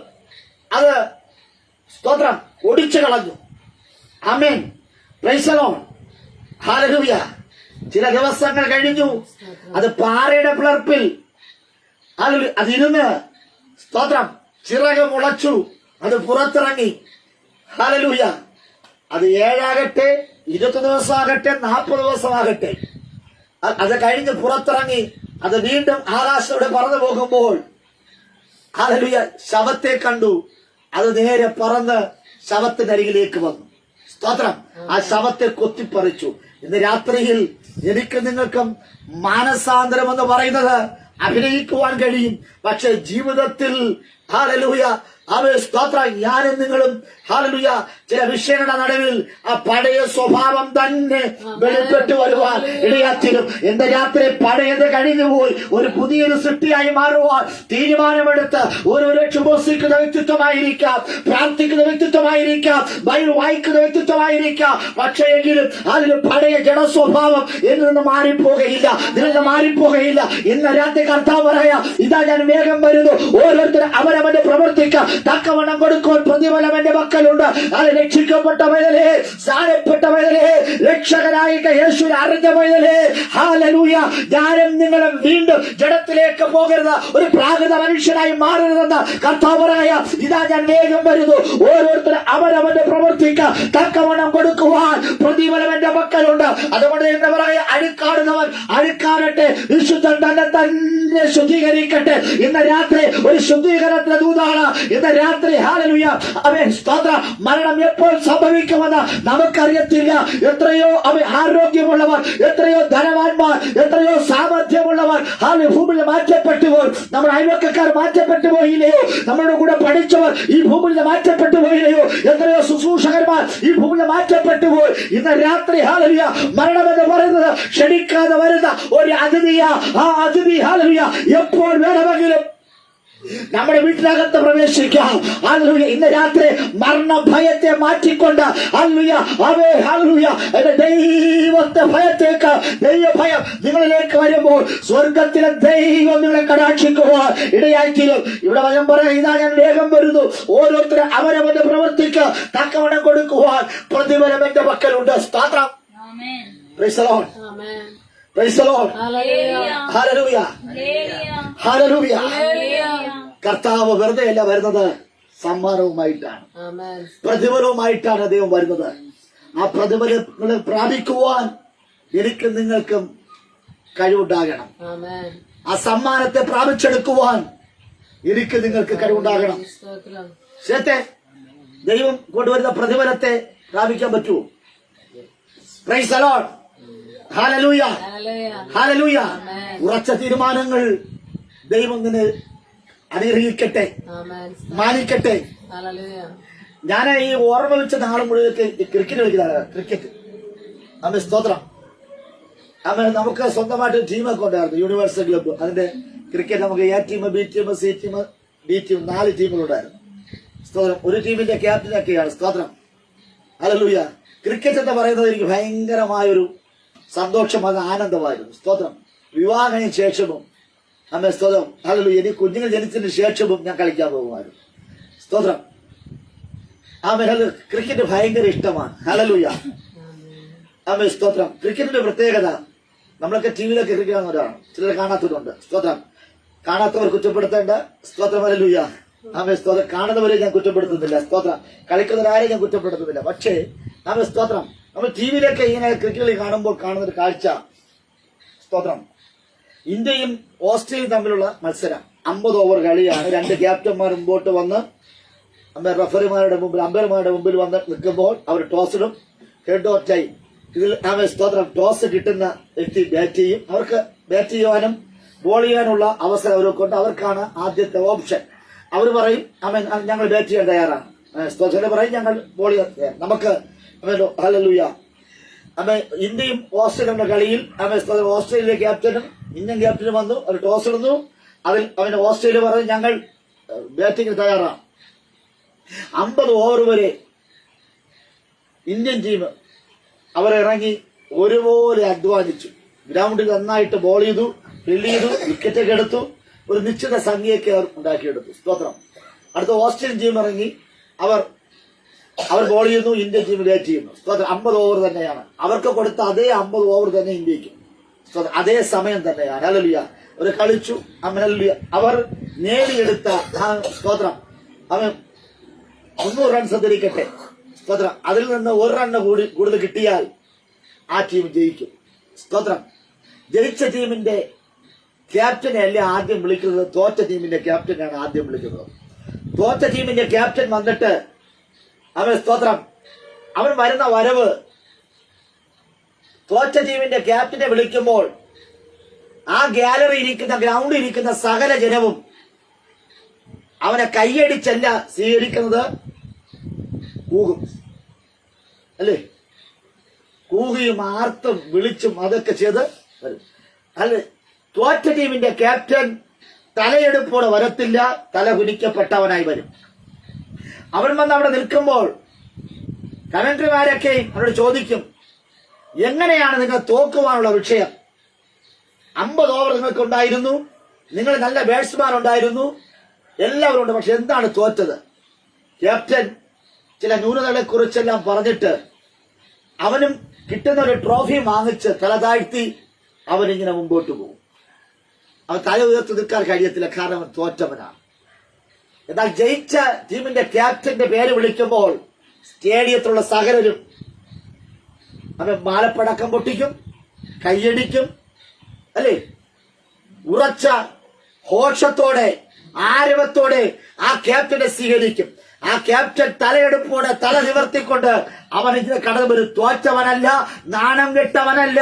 S1: അത് സ്തോത്രം ഒടിച്ചു കളഞ്ഞു. ആമേൻ. Praise the Lord. ഹല്ലേലൂയ. ചില ദിവസങ്ങൾ കഴിഞ്ഞു, അത് പാറയുടെ പിളർപ്പിൽ അതിരുന്ന് സ്തോത്രം ചിറക് മുളച്ചു, അത് പുറത്തിറങ്ങി. ഹല്ലേലൂയ. അത് 7 ആകട്ടെ, 20 ദിവസമാകട്ടെ, 40 ദിവസമാകട്ടെ, അത് കഴിഞ്ഞ് പുറത്തിറങ്ങി അത് വീണ്ടും ആകാശത്തോടെ പറന്നു പോകുമ്പോൾ ഹല്ലേലൂയ ശവത്തെ കണ്ടു. അത് നേരെ പറന്ന് ശവത്തിനരികിലേക്ക് വന്നു. സ്തോത്രം. ആ ശവത്തെ കൊത്തിപ്പറിച്ചു. ഇന്ന് രാത്രിയിൽ എനിക്ക് നിങ്ങൾക്കും മാനസാന്തരം എന്ന് പറയുന്നത് അഭിനയിക്കുവാൻ കഴിയും. പക്ഷെ ജീവിതത്തിൽ ഹല്ലേലൂയ സ്തോത്രം ഞാനും നിങ്ങളും ഹല്ലേലൂയ ചില വിഷയങ്ങളുടെ നടുവിൽ ആ പഴയ സ്വഭാവം തന്നെ വെളിപ്പെട്ടു വരുവാൻ ഇടയാത്തിരും. എന്റെ രാത്രി പഴയത് കഴിഞ്ഞുപോയി ഒരു പുതിയൊരു സൃഷ്ടിയായി മാറുവാൻ തീരുമാനമെടുത്ത് ഓരോ ഉപസിക്കുന്ന വ്യക്തിത്വമായിരിക്കാം, പ്രാർത്ഥിക്കുന്ന വ്യക്തിത്വമായിരിക്കാം, ബൈബിൾ വായിക്കുന്ന വ്യക്തിത്വമായിരിക്കാം. പക്ഷേ എങ്കിലും അതിന് പഴയ ജഡസ്വഭാവം എന്നിൽ നിന്ന് മാറിപ്പോകയില്ല, ഇതിൽ നിന്ന് മാറിപ്പോകയില്ല. ഇന്ന് രാത്രി കർത്താവ് പറയാ, ഇതാ ഞാൻ വേഗം വരുന്നു, ഓരോരുത്തരും അവനവന്റെ പ്രവർത്തിക്കാം തക്കവണ്ണം കൊടുക്കുവാൻ പ്രതിഫലം എന്റെ മക്കളുണ്ട്. അത് രക്ഷിക്കപ്പെട്ടവരെ, സ്ഥാനപ്പെട്ടവരെ, രക്ഷകനായിട്ട് യേശുവിനെ അറിഞ്ഞവരെ ഹല്ലേലൂയ. ഞാനും നിങ്ങളും വീണ്ടും ജഡത്തിലേക്ക് പോകരുത്, ഒരു പ്രാകൃത മനുഷ്യനായി മാറരുതെന്ന് കർത്താവ് പറയാ, ഇതാ ഞാൻ വേഗം വരുന്നു, ഓരോരുത്തരും അവനവന്റെ പ്രവർത്തിക്ക് തക്കവണ്ണം കൊടുക്കുവാൻ പ്രതിഫലം എന്റെ മക്കളുണ്ട്. അതുകൊണ്ട് എന്താ പറയാ, അഴുക്കാടുന്നവൻ അഴുക്കാടട്ടെ, വിശുദ്ധൻ തന്നെ ശുദ്ധീകരിക്കട്ടെ. ഇന്ന് രാത്രി ഒരു ശുദ്ധീകരണത്തിന്റെ ദൂതാണ്. ഇന്ന് രാത്രി ഹല്ലേലൂയ അവൻ സ്തോത്രം. മരണം എപ്പോൾ സംഭവിക്കുമെന്ന് നമുക്കറിയത്തില്ല. എത്രയോ അവൻ ആരോഗ്യമുള്ളവർ, എത്രയോ ധനവാന്മാർ, എത്രയോ സാമർഥ്യമുള്ളവർ ഭൂമിയിൽ മാറ്റപ്പെട്ടു പോയി. നമ്മുടെ അയൽവക്കക്കാർ മാറ്റപ്പെട്ടു പോയില്ലയോ? നമ്മുടെ കൂടെ പഠിച്ചവർ ഈ ഭൂമിയിൽ മാറ്റപ്പെട്ടു പോയില്ലയോ? എത്രയോ ശുശ്രൂഷകന്മാർ ഈ ഭൂമിയിൽ മാറ്റപ്പെട്ടു പോയി. ഇന്ന് രാത്രി ഹല്ലേലൂയ മരണമെന്ന് പറയുന്നത് ക്ഷണിക്കാതെ വരുന്ന ഒരു അതിഥിയാ. ആ അതിഥി ഹല്ലേലൂയ എപ്പോൾ വേണമെങ്കിലും നമ്മുടെ വീട്ടിനകത്ത് പ്രവേശിക്കാം. ഹല്ലേലൂയ. ഇന്ന് രാത്രി മരണഭയത്തെ മാറ്റിക്കൊണ്ട് ഹല്ലേലൂയ ഹല്ലേലൂയ ദൈവത്തെ ഭയത്തേക്ക്, ദൈവഭയം നിങ്ങളിലേക്ക് വരുമ്പോൾ സ്വർഗത്തിലെ ദൈവം നിങ്ങളെ കടാക്ഷിക്കുവാൻ ഇടയായിത്തീരും. ഇവിടെ വചനം പറയാം, ഇതാ ഞാൻ വേഗം വരുന്നു, ഓരോരുത്തരും അവരവന്റെ പ്രവൃത്തിക്ക് തക്കവണ്ണം കൊടുക്കുവാൻ പ്രതിഫലം എന്റെ മക്കളുണ്ട്. സ്തോത്രം. Praise the Lord. Praise the Lord. Hallelujah. Hallelujah. കർത്താവ് വെറുതെ അല്ല വരുന്നത്, സമ്മാനവുമായിട്ടാണ്, പ്രതിഫലവുമായിട്ടാണ് ദൈവം വരുന്നത്. ആ പ്രതിഫലങ്ങൾ പ്രാപിക്കുവാൻ എനിക്കും നിങ്ങൾക്കും കഴിവുണ്ടാകണം. ആ സമ്മാനത്തെ പ്രാപിച്ചെടുക്കുവാൻ എനിക്ക് നിങ്ങൾക്ക് കഴിവുണ്ടാകണം. ശേത്തെ ദൈവം കൊണ്ടുവരുന്ന പ്രതിഫലത്തെ പ്രാപിക്കാൻ പറ്റുമോ? Price the Lord. Hallelujah. Hallelujah. ഉറച്ച തീരുമാനങ്ങൾ ദൈവം നിന്നെ അനുഗ്രഹിക്കട്ടെ, മാനിക്കട്ടെ. ഞാൻ ഈ ഓർമ്മ വെച്ച നാളെ മുഴുവൻ ക്രിക്കറ്റ് കളിക്കുന്നതാണ്. ക്രിക്കറ്റ് അമ്മ സ്തോത്രം. അമ്മ നമുക്ക് സ്വന്തമായിട്ട് ടീമൊക്കെ ഉണ്ടായിരുന്നു, യൂണിവേഴ്സൽ ക്ലബ്ബ്. അതിന്റെ ക്രിക്കറ്റ് നമുക്ക് A team, B team, C team, D team, 4 ടീമുകളുണ്ടായിരുന്നു. സ്തോത്രം. ഒരു ടീമിന്റെ ക്യാപ്റ്റനൊക്കെയാണ്. സ്തോത്രം. ഹല്ലേലൂയ. ക്രിക്കറ്റ് എന്ന് പറയുന്നത് എനിക്ക് ഭയങ്കരമായൊരു സന്തോഷം, അത് ആനന്ദമായിരുന്നു. സ്തോത്രം. വിവാഹത്തിന് ശേഷവും അമ്മ സ്തോത്രം. ഹല്ലേലൂയ. എനിക്ക് കുഞ്ഞുങ്ങൾ ജനിച്ചതിന് ശേഷവും ഞാൻ കളിക്കാൻ പോകുമായിരുന്നു. സ്തോത്രം. ആമേൻ. ക്രിക്കറ്റ് ഭയങ്കര ഇഷ്ടമാണ്. ഹല്ലേലൂയ. ആമേൻ. സ്തോത്രം. ക്രിക്കറ്റിന്റെ പ്രത്യേകത, നമ്മളൊക്കെ ടിവിയിലൊക്കെ ക്രിക്കറ്റ് കാണുന്നവരാണ്, ചിലർ കാണാത്തവരുണ്ട്. സ്തോത്രം. കാണാത്തവർ കുറ്റപ്പെടുത്തേണ്ട. സ്തോത്രം. ഹല്ലേലൂയ. ആമേൻ. സ്തോത്രം. കാണുന്നവരെ ഞാൻ കുറ്റപ്പെടുത്തുന്നില്ല. സ്തോത്രം. കളിക്കുന്നവരാരെ ഞാൻ കുറ്റപ്പെടുത്തുന്നില്ല. പക്ഷേ ആമേൻ. സ്തോത്രം. നമ്മൾ ടിവിയിലൊക്കെ ഇങ്ങനെ ക്രിക്കറ്റ് കാണുമ്പോൾ കാണുന്നൊരു കാഴ്ച, സ്തോത്രം, ഇന്ത്യയും ഓസ്ട്രേലിയയും തമ്മിലുള്ള മത്സരം. 50 ഓവർ കളിയാണ്. 2 ക്യാപ്റ്റന്മാർ മുമ്പോട്ട് വന്ന് റഫറിമാരുടെ മുമ്പിൽ, അമ്പയർമാരുടെ മുമ്പിൽ വന്ന് നിൽക്കുമ്പോൾ അവർ ടോസ് ഇടും. Head or tail. ഇതിൽ സ്തോത്രം, ടോസ് കിട്ടുന്ന വ്യക്തി ബാറ്റ് ചെയ്യും. അവർക്ക് ബാറ്റ് ചെയ്യുവാനും ബോൾ ചെയ്യാനുള്ള അവസരം അവർക്കുണ്ട്. അവർക്കാണ് ആദ്യത്തെ ഓപ്ഷൻ. അവർ പറയും ഞങ്ങൾ ബാറ്റ് ചെയ്യാൻ തയ്യാറാണ്. സ്തോത്രം പറയും ഞങ്ങൾ ബോൾ ചെയ്യാൻ. നമുക്ക് ഹല്ലേലൂയ. ഇന്ത്യയും ഓസ്ട്രേലിയയുടെ കളിയിൽ ഓസ്ട്രേലിയ ക്യാപ്റ്റനും ഇന്ത്യൻ ക്യാപ്റ്റനും വന്നു. അവർ ടോസ് ഇടുന്നു. അതിൽ ഓസ്ട്രേലിയ പറഞ്ഞു ഞങ്ങൾ ബാറ്റിംഗിന് തയ്യാറാണ്. 50 ഓവർ വരെ ഇന്ത്യൻ ടീം അവരിറങ്ങി ഒരുപോലെ അധ്വാനിച്ചു. ഗ്രൗണ്ടിൽ നന്നായിട്ട് ബോൾ ചെയ്തു, ഫീൽഡ് ചെയ്തു, വിക്കറ്റൊക്കെ എടുത്തു. ഒരു നിശ്ചിത സംഖ്യയൊക്കെ അവർ ഉണ്ടാക്കിയെടുത്തു. സ്തോത്രം. അടുത്ത ഓസ്ട്രേലിയൻ ടീം ഇറങ്ങി അവർ ബോൾ ചെയ്യുന്നു, ഇന്ത്യൻ ടീം ബാറ്റ് ചെയ്യുന്നു. സ്തോത്രം. 50 ഓവർ തന്നെയാണ് അവർക്ക് കൊടുത്ത അതേ 50 ഓവർ തന്നെ ഇന്ത്യക്ക്. സ്തോത്രം. അതേ സമയം തന്നെയാണ്. ഹല്ലേലൂയ. അവർ കളിച്ചു. ഹല്ലേലൂയ. അവർ നേടിയെടുത്ത സ്തോത്രം 300 റൺസ് തിരിക്കട്ടെ. സ്തോത്രം. അതിൽ നിന്ന് 1 റണ്ണ് കൂടുതൽ കിട്ടിയാൽ ആ ടീം ജയിക്കും. സ്തോത്രം. ജയിച്ച ടീമിന്റെ ക്യാപ്റ്റനെ അല്ലേ ആദ്യം വിളിക്കുന്നത്, തോറ്റ ടീമിന്റെ ക്യാപ്റ്റനാണ് ആദ്യം വിളിക്കുന്നത്. തോറ്റ ടീമിന്റെ ക്യാപ്റ്റൻ വന്നിട്ട് സ്തോത്രം അവൻ വരുന്ന വരവ്, തോറ്റ ടീമിന്റെ ക്യാപ്റ്റനെ വിളിക്കുമ്പോൾ ആ ഗ്യാലറി ഇരിക്കുന്ന, ഗ്രൗണ്ടിൽ ഇരിക്കുന്ന സകല ജനവും അവനെ കൈയടിച്ചല്ല സ്വീകരിക്കുന്നത്, കൂകും അല്ലേ? കൂകിയും ആർത്തും വിളിച്ചും അതൊക്കെ ചെയ്ത് വരും. അല്ലെ, തോറ്റ ടീമിന്റെ ക്യാപ്റ്റൻ തലയെടുപ്പോടെ വരത്തില്ല, തല കുനിക്കപ്പെട്ടവനായി വരും. അവൻ വന്ന് അവിടെ നിൽക്കുമ്പോൾ കമന്ററിമാരൊക്കെ അവരോട് ചോദിക്കും, എങ്ങനെയാണ് നിങ്ങൾ തോക്കുവാനുള്ള വിഷയം? 50 ഓവർ നിങ്ങൾക്ക് ഉണ്ടായിരുന്നു, നിങ്ങൾ നല്ല ബാറ്റ്സ്മാൻ ഉണ്ടായിരുന്നു, എല്ലാവരും ഉണ്ട്, പക്ഷെ എന്താണ് തോറ്റത്? ക്യാപ്റ്റൻ ചില ന്യൂനതകളെ കുറിച്ചെല്ലാം പറഞ്ഞിട്ട് അവനും കിട്ടുന്ന ഒരു ട്രോഫി വാങ്ങിച്ച് തല താഴ്ത്തി അവനിങ്ങനെ മുമ്പോട്ട് പോകും. അവൻ തല ഉയർത്തി നിൽക്കാൻ കഴിയത്തില്ല, കാരണം അവൻ തോറ്റവനാണ്. എന്നാൽ ജയിച്ച ടീമിന്റെ ക്യാപ്റ്റന്റെ പേര് വിളിക്കുമ്പോൾ സ്റ്റേഡിയത്തിലുള്ള സകലരും അവൻ മാലപ്പടക്കം പൊട്ടിക്കും, കൈയടിക്കും അല്ലേ? ഉറച്ച ഘോഷത്തോടെ, ആരവത്തോടെ ആ ക്യാപ്റ്റനെ സ്വീകരിക്കും. ആ ക്യാപ്റ്റൻ തലയെടുപ്പോടെ തല നിവർത്തിക്കൊണ്ട് അവൻ ഇതിന് കടന്നു വരും. തോറ്റവനല്ല, നാണം കെട്ടവനല്ല,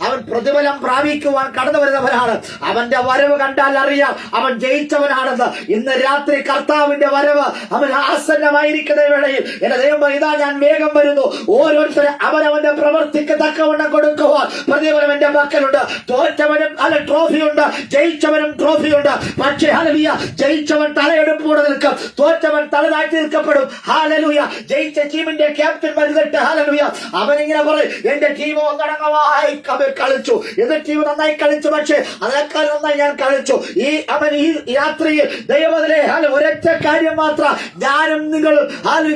S1: അവൻ പ്രതിഫലം പ്രാപിക്കുവാൻ കടന്നു വരുന്നവനാണ്. അവന്റെ വരവ് കണ്ടാൽ അറിയാം അവൻ ജയിച്ചവനാണെന്ന്. ഇന്ന് രാത്രി കർത്താവിന്റെ വരവ് അവൻ ആസന്നമായിരിക്കുന്ന വേളയിൽ എന്റെ ദൈവം ഇതാ ഞാൻ വേഗം വരുന്നു. ഓരോരുത്തരും അവനവന്റെ പ്രവൃത്തിക്ക് തക്കവണ്ണം കൊടുക്കുവാൻ പ്രതിഫലം എന്റെ മക്കളുണ്ട്. തോറ്റവനും അല്ല ട്രോഫിയുണ്ട്, ജയിച്ചവനും ട്രോഫിയുണ്ട്. പക്ഷേ ഹല്ലേലൂയ, ജയിച്ചവൻ തലയെടുപ്പോടെ നിൽക്കും, തോറ്റവൻ തല താഴ്ത്തി നിൽക്കപ്പെടും. ഹല്ലേലൂയ. ജയിച്ച ടീമിന്റെ ക്യാപ്റ്റൻ വരുന്നിട്ട് ഹല്ലേലൂയ അവനിങ്ങനെ പറയും, എന്റെ ടീം ഒന്നടങ്കമായി കളിച്ചു, എന്റെ ടീം നന്നായി കളിച്ചു, പക്ഷേ അതിനേക്കാൾ നന്നായി ഞാൻ കളിച്ചു. ഈ രാത്രിയിൽ ദൈവത്തിലെ ഒരൊറ്റ കാര്യം മാത്രം, ഞാനും നിങ്ങളും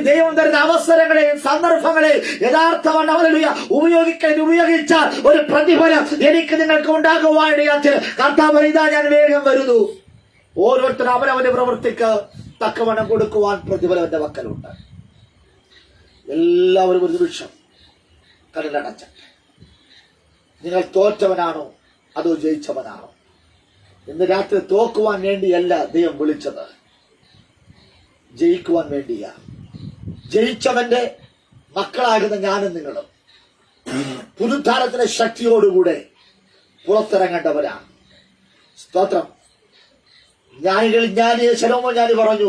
S1: ദൈവം തരുന്ന അവസരങ്ങളെയും സന്ദർഭങ്ങളെയും യഥാർത്ഥമാണ് ഹല്ലേലൂയ ഉപയോഗിച്ചാൽ ഒരു പ്രതിഫലം എനിക്ക് നിങ്ങൾക്ക് ഉണ്ടാകുവാനിടയാത്തിൽ കർത്താവ് ഇതാ ഞാൻ വേഗം വരുന്നു. ഓരോരുത്തരും അവനവന്റെ പ്രവൃത്തിക്ക് തക്കവണ്ണം കൊടുക്കുവാൻ പ്രതിഫലം എന്റെ മക്കളുണ്ട്. എല്ലാവരും ഒരു നിമിഷം കടലടച്ച, നിങ്ങൾ തോറ്റവനാണോ അതോ ജയിച്ചവനാണോ? ഇന്ന് രാത്രി തോക്കുവാൻ വേണ്ടിയല്ല ദൈവം വിളിച്ചത്, ജയിക്കുവാൻ വേണ്ടിയാ. ജയിച്ചവന്റെ മക്കളാകുന്ന ഞാനും നിങ്ങളും പുനരുദ്ധാനത്തിലെ ശക്തിയോടുകൂടെ പുറത്തിറങ്ങേണ്ടവരാണ്. സ്തോത്രം. ജ്ഞാനികൾ ശലോമോൻ ജ്ഞാനി പറഞ്ഞു,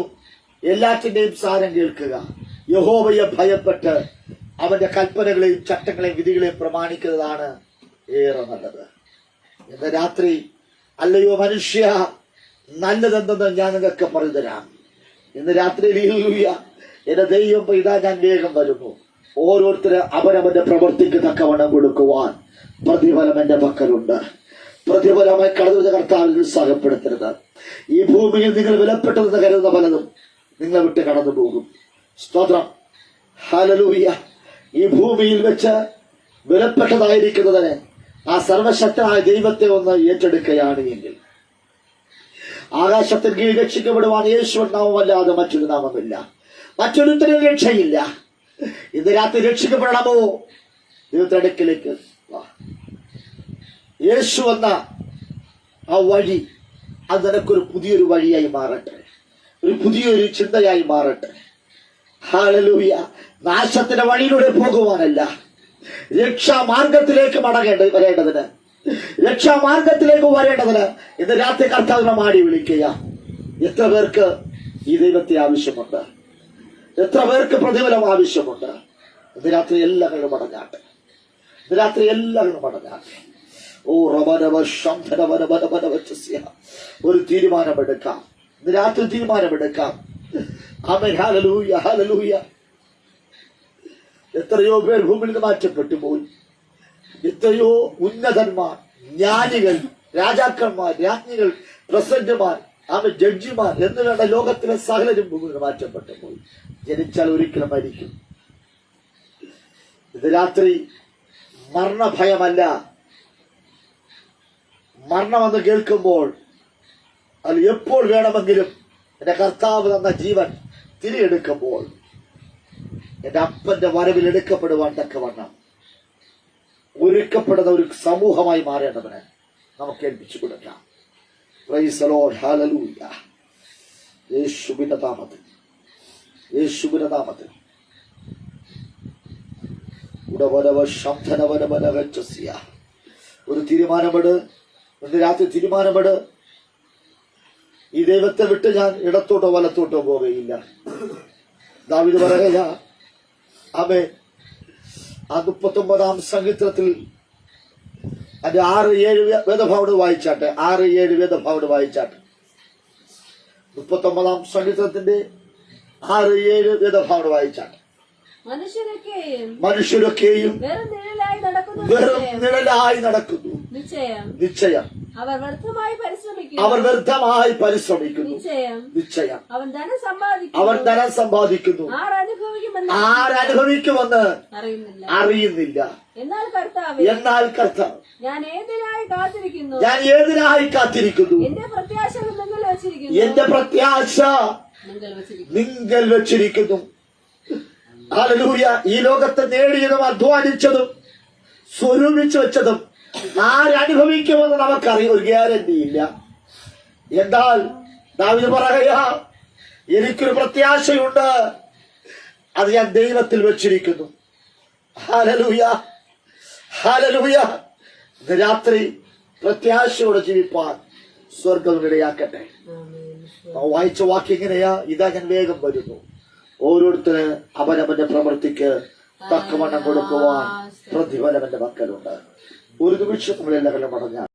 S1: എല്ലാറ്റിന്റെയും സാരം കേൾക്കുക, യഹോവയെ ഭയപ്പെട്ട് അവന്റെ കൽപ്പനകളെയും ചട്ടങ്ങളെയും വിധികളെയും പ്രമാണിക്കുന്നതാണ് ഏറെ നല്ലത്. ഇന്ന് രാത്രി അല്ലയോ മനുഷ്യ, നല്ലതെന്തെന്ന് ഞാൻ നിങ്ങൾക്ക് പറഞ്ഞു തരാം. ഇന്ന് രാത്രി എന്റെ ദൈവം ഇതാ ഞാൻ വേഗം വരുന്നു. ഓരോരുത്തരും അവനവന്റെ പ്രവൃത്തിക്ക് തക്കവണ്ണം കൊടുക്കുവാൻ പ്രതിഫലം എന്റെ പക്കലുണ്ട്. പ്രതിഫലമായി കടന്നു കർത്താവിൽ ഉത്സാഹപ്പെടുത്തരുത്. ഈ ഭൂമിയിൽ നിങ്ങൾ വിലപ്പെട്ടതെന്ന് കരുതുന്ന പലതും നിങ്ങളെ വിട്ട് കടന്നു പോകും. സ്തോത്രം. ഹല്ലേലൂയ. ഈ ഭൂമിയിൽ വെച്ച് വിലപ്പെട്ടതായിരിക്കുന്നതിന് ആ സർവശക്തനായ ദൈവത്തെ ഒന്ന് ഏറ്റെടുക്കുകയാണ് എങ്കിൽ ആകാശത്തിൽ കീഴിൽ രക്ഷിക്കപ്പെടുവാൻ യേശുവിൻ നാമമല്ലാതെ മറ്റൊരു നാമമില്ല, മറ്റൊരുത്തരും രക്ഷയില്ല. ഇന്ന് രാത്രി രക്ഷിക്കപ്പെടണമോ? ദൈവത്തിന്റെ അടുക്കലേക്ക് യേശു എന്ന ആ വഴി അത് നിനക്കൊരു പുതിയൊരു വഴിയായി മാറട്ടെ, ഒരു പുതിയൊരു ചിന്തയായി മാറട്ടെ. ഹല്ലേലൂയ. നാശത്തിന്റെ വഴിയിലൂടെ പോകുവാനല്ല, രക്ഷാമാർഗത്തിലേക്ക് വരേണ്ടതിന്, രക്ഷാമാർഗത്തിലേക്ക് വരേണ്ടതിന് ഇന്ന് രാത്രി കർത്താവിനെ മാടി വിളിക്കുക. എത്ര പേർക്ക് ഈ ദൈവത്തെ ആവശ്യമുണ്ട്? എത്ര പേർക്ക് പ്രതിഫലം ആവശ്യമുണ്ട്? ഇന്ന് രാത്രി എല്ലാവരും മടങ്ങാട്ടെ, ഇന്ന് രാത്രി എല്ലാവരും മടങ്ങാട്ടെ. ഓ ഒരു തീരുമാനമെടുക്കാം, ഇന്ന് രാത്രി തീരുമാനമെടുക്കാം. ആമേൻ. Hallelujah, hallelujah. എത്രയോ പേർ ഭൂമിയിൽ നിന്ന് മാറ്റപ്പെട്ടു പോയി. എത്രയോ ഉന്നതന്മാർ, ജ്ഞാനികൾ, രാജാക്കന്മാർ, രാജ്ഞികൾ, പ്രസിഡന്റുമാർ, ആമേൻ, ജഡ്ജിമാർ എന്ന് വേണ്ട ലോകത്തിലെ സകലരും ഭൂമിയിൽ നിന്ന് മാറ്റപ്പെട്ടു പോയി. ജനിച്ചാൽ ഒരിക്കലും മരിക്കും. ഇത് രാത്രി മരണഭയമല്ല, മരണമെന്ന് കേൾക്കുമ്പോൾ അത് എപ്പോൾ വേണമെങ്കിലും എന്റെ കർത്താവ് തന്ന ജീവൻ തിരിയെടുക്കുമ്പോൾ എന്റെ അപ്പന്റെ വരവിൽ എടുക്കപ്പെടുവാൻ തക്കവണ്ണം ഒരുക്കപ്പെടുന്ന ഒരു സമൂഹമായി മാറേണ്ടതിന് നമുക്ക് ഏൽപ്പിച്ചു കൊടുക്കാം. Price the Lord. ഹല്ലേലൂയ. യേശുവിന്റെ നാമത്തിൽ, യേശുവിന്റെ നാമത്തിൽ. ഒരു തീരുമാനമെട്, ഇന്ന് രാത്രി തീരുമാനമെട്. ഈ ദൈവത്തെ വിട്ട് ഞാൻ ഇടത്തോട്ടോ വലത്തോട്ടോ പോവുകയില്ല. ദാവീദ് പറയുക, ആമേൻ, ആ 39-ാം സങ്കീർത്തനത്തിൽ അതിന്റെ 6-7 വേദഭാവോട് വായിച്ചാട്ടെ, 6-7 വേദഭാവോട് വായിച്ചാട്ടെ. 39-ാം സങ്കീർത്തനത്തിന്റെ 6-7 വേദഭാവോട് വായിച്ചാട്ടെ. മനുഷ്യരൊക്കെയും വെറും നിഴലായി നടക്കുന്നു, നിശ്ചയം അവർ വ്യർത്ഥമായി പരിശ്രമിക്കുന്നു, നിശ്ചയം അവൻ ധനം സമ്പാദിക്കുന്നു, ആരനുഭവിക്കുമെന്ന് അറിയുന്നില്ല. എന്നാൽ കർത്താവ് ഞാൻ ഏതിനായി കാത്തിരിക്കുന്നു, എന്റെ പ്രത്യാശ നിങ്ങൾ വെച്ചിരിക്കുന്നു. ഹല്ലേലൂയ. ഈ ലോകത്തെ നേടിയതും അധ്വാനിച്ചതും സ്വരൂപിച്ചു വെച്ചതും ആരനുഭവിക്കുമെന്ന് നമുക്കറിയാം, ഒരു ഗ്യാരണ്ടി ഇല്ല. എന്നാൽ ദാവീദ് പറയുക, എനിക്കൊരു പ്രത്യാശയുണ്ട്, അത് ഞാൻ ദൈവത്തിൽ വെച്ചിരിക്കുന്നു. Hallelujah, hallelujah. ഇന്ന് രാത്രി പ്രത്യാശയോടെ ജീവിപ്പാൻ സ്വർഗ്ഗം ഇടയാക്കട്ടെ. വായിച്ച വാക്യം എങ്ങനെയാ? ഇതാ ഞാൻ വേഗം വരുന്നു, ഓരോരുത്തര് അവനവന്റെ പ്രവൃത്തിക്ക് തക്കവണ്ണം കൊടുക്കുവാൻ പ്രതിഫലം എന്റെ മക്കളുണ്ട്. ഒരു നിമിഷം നമ്മളെല്ലാവരും മടങ്ങാം.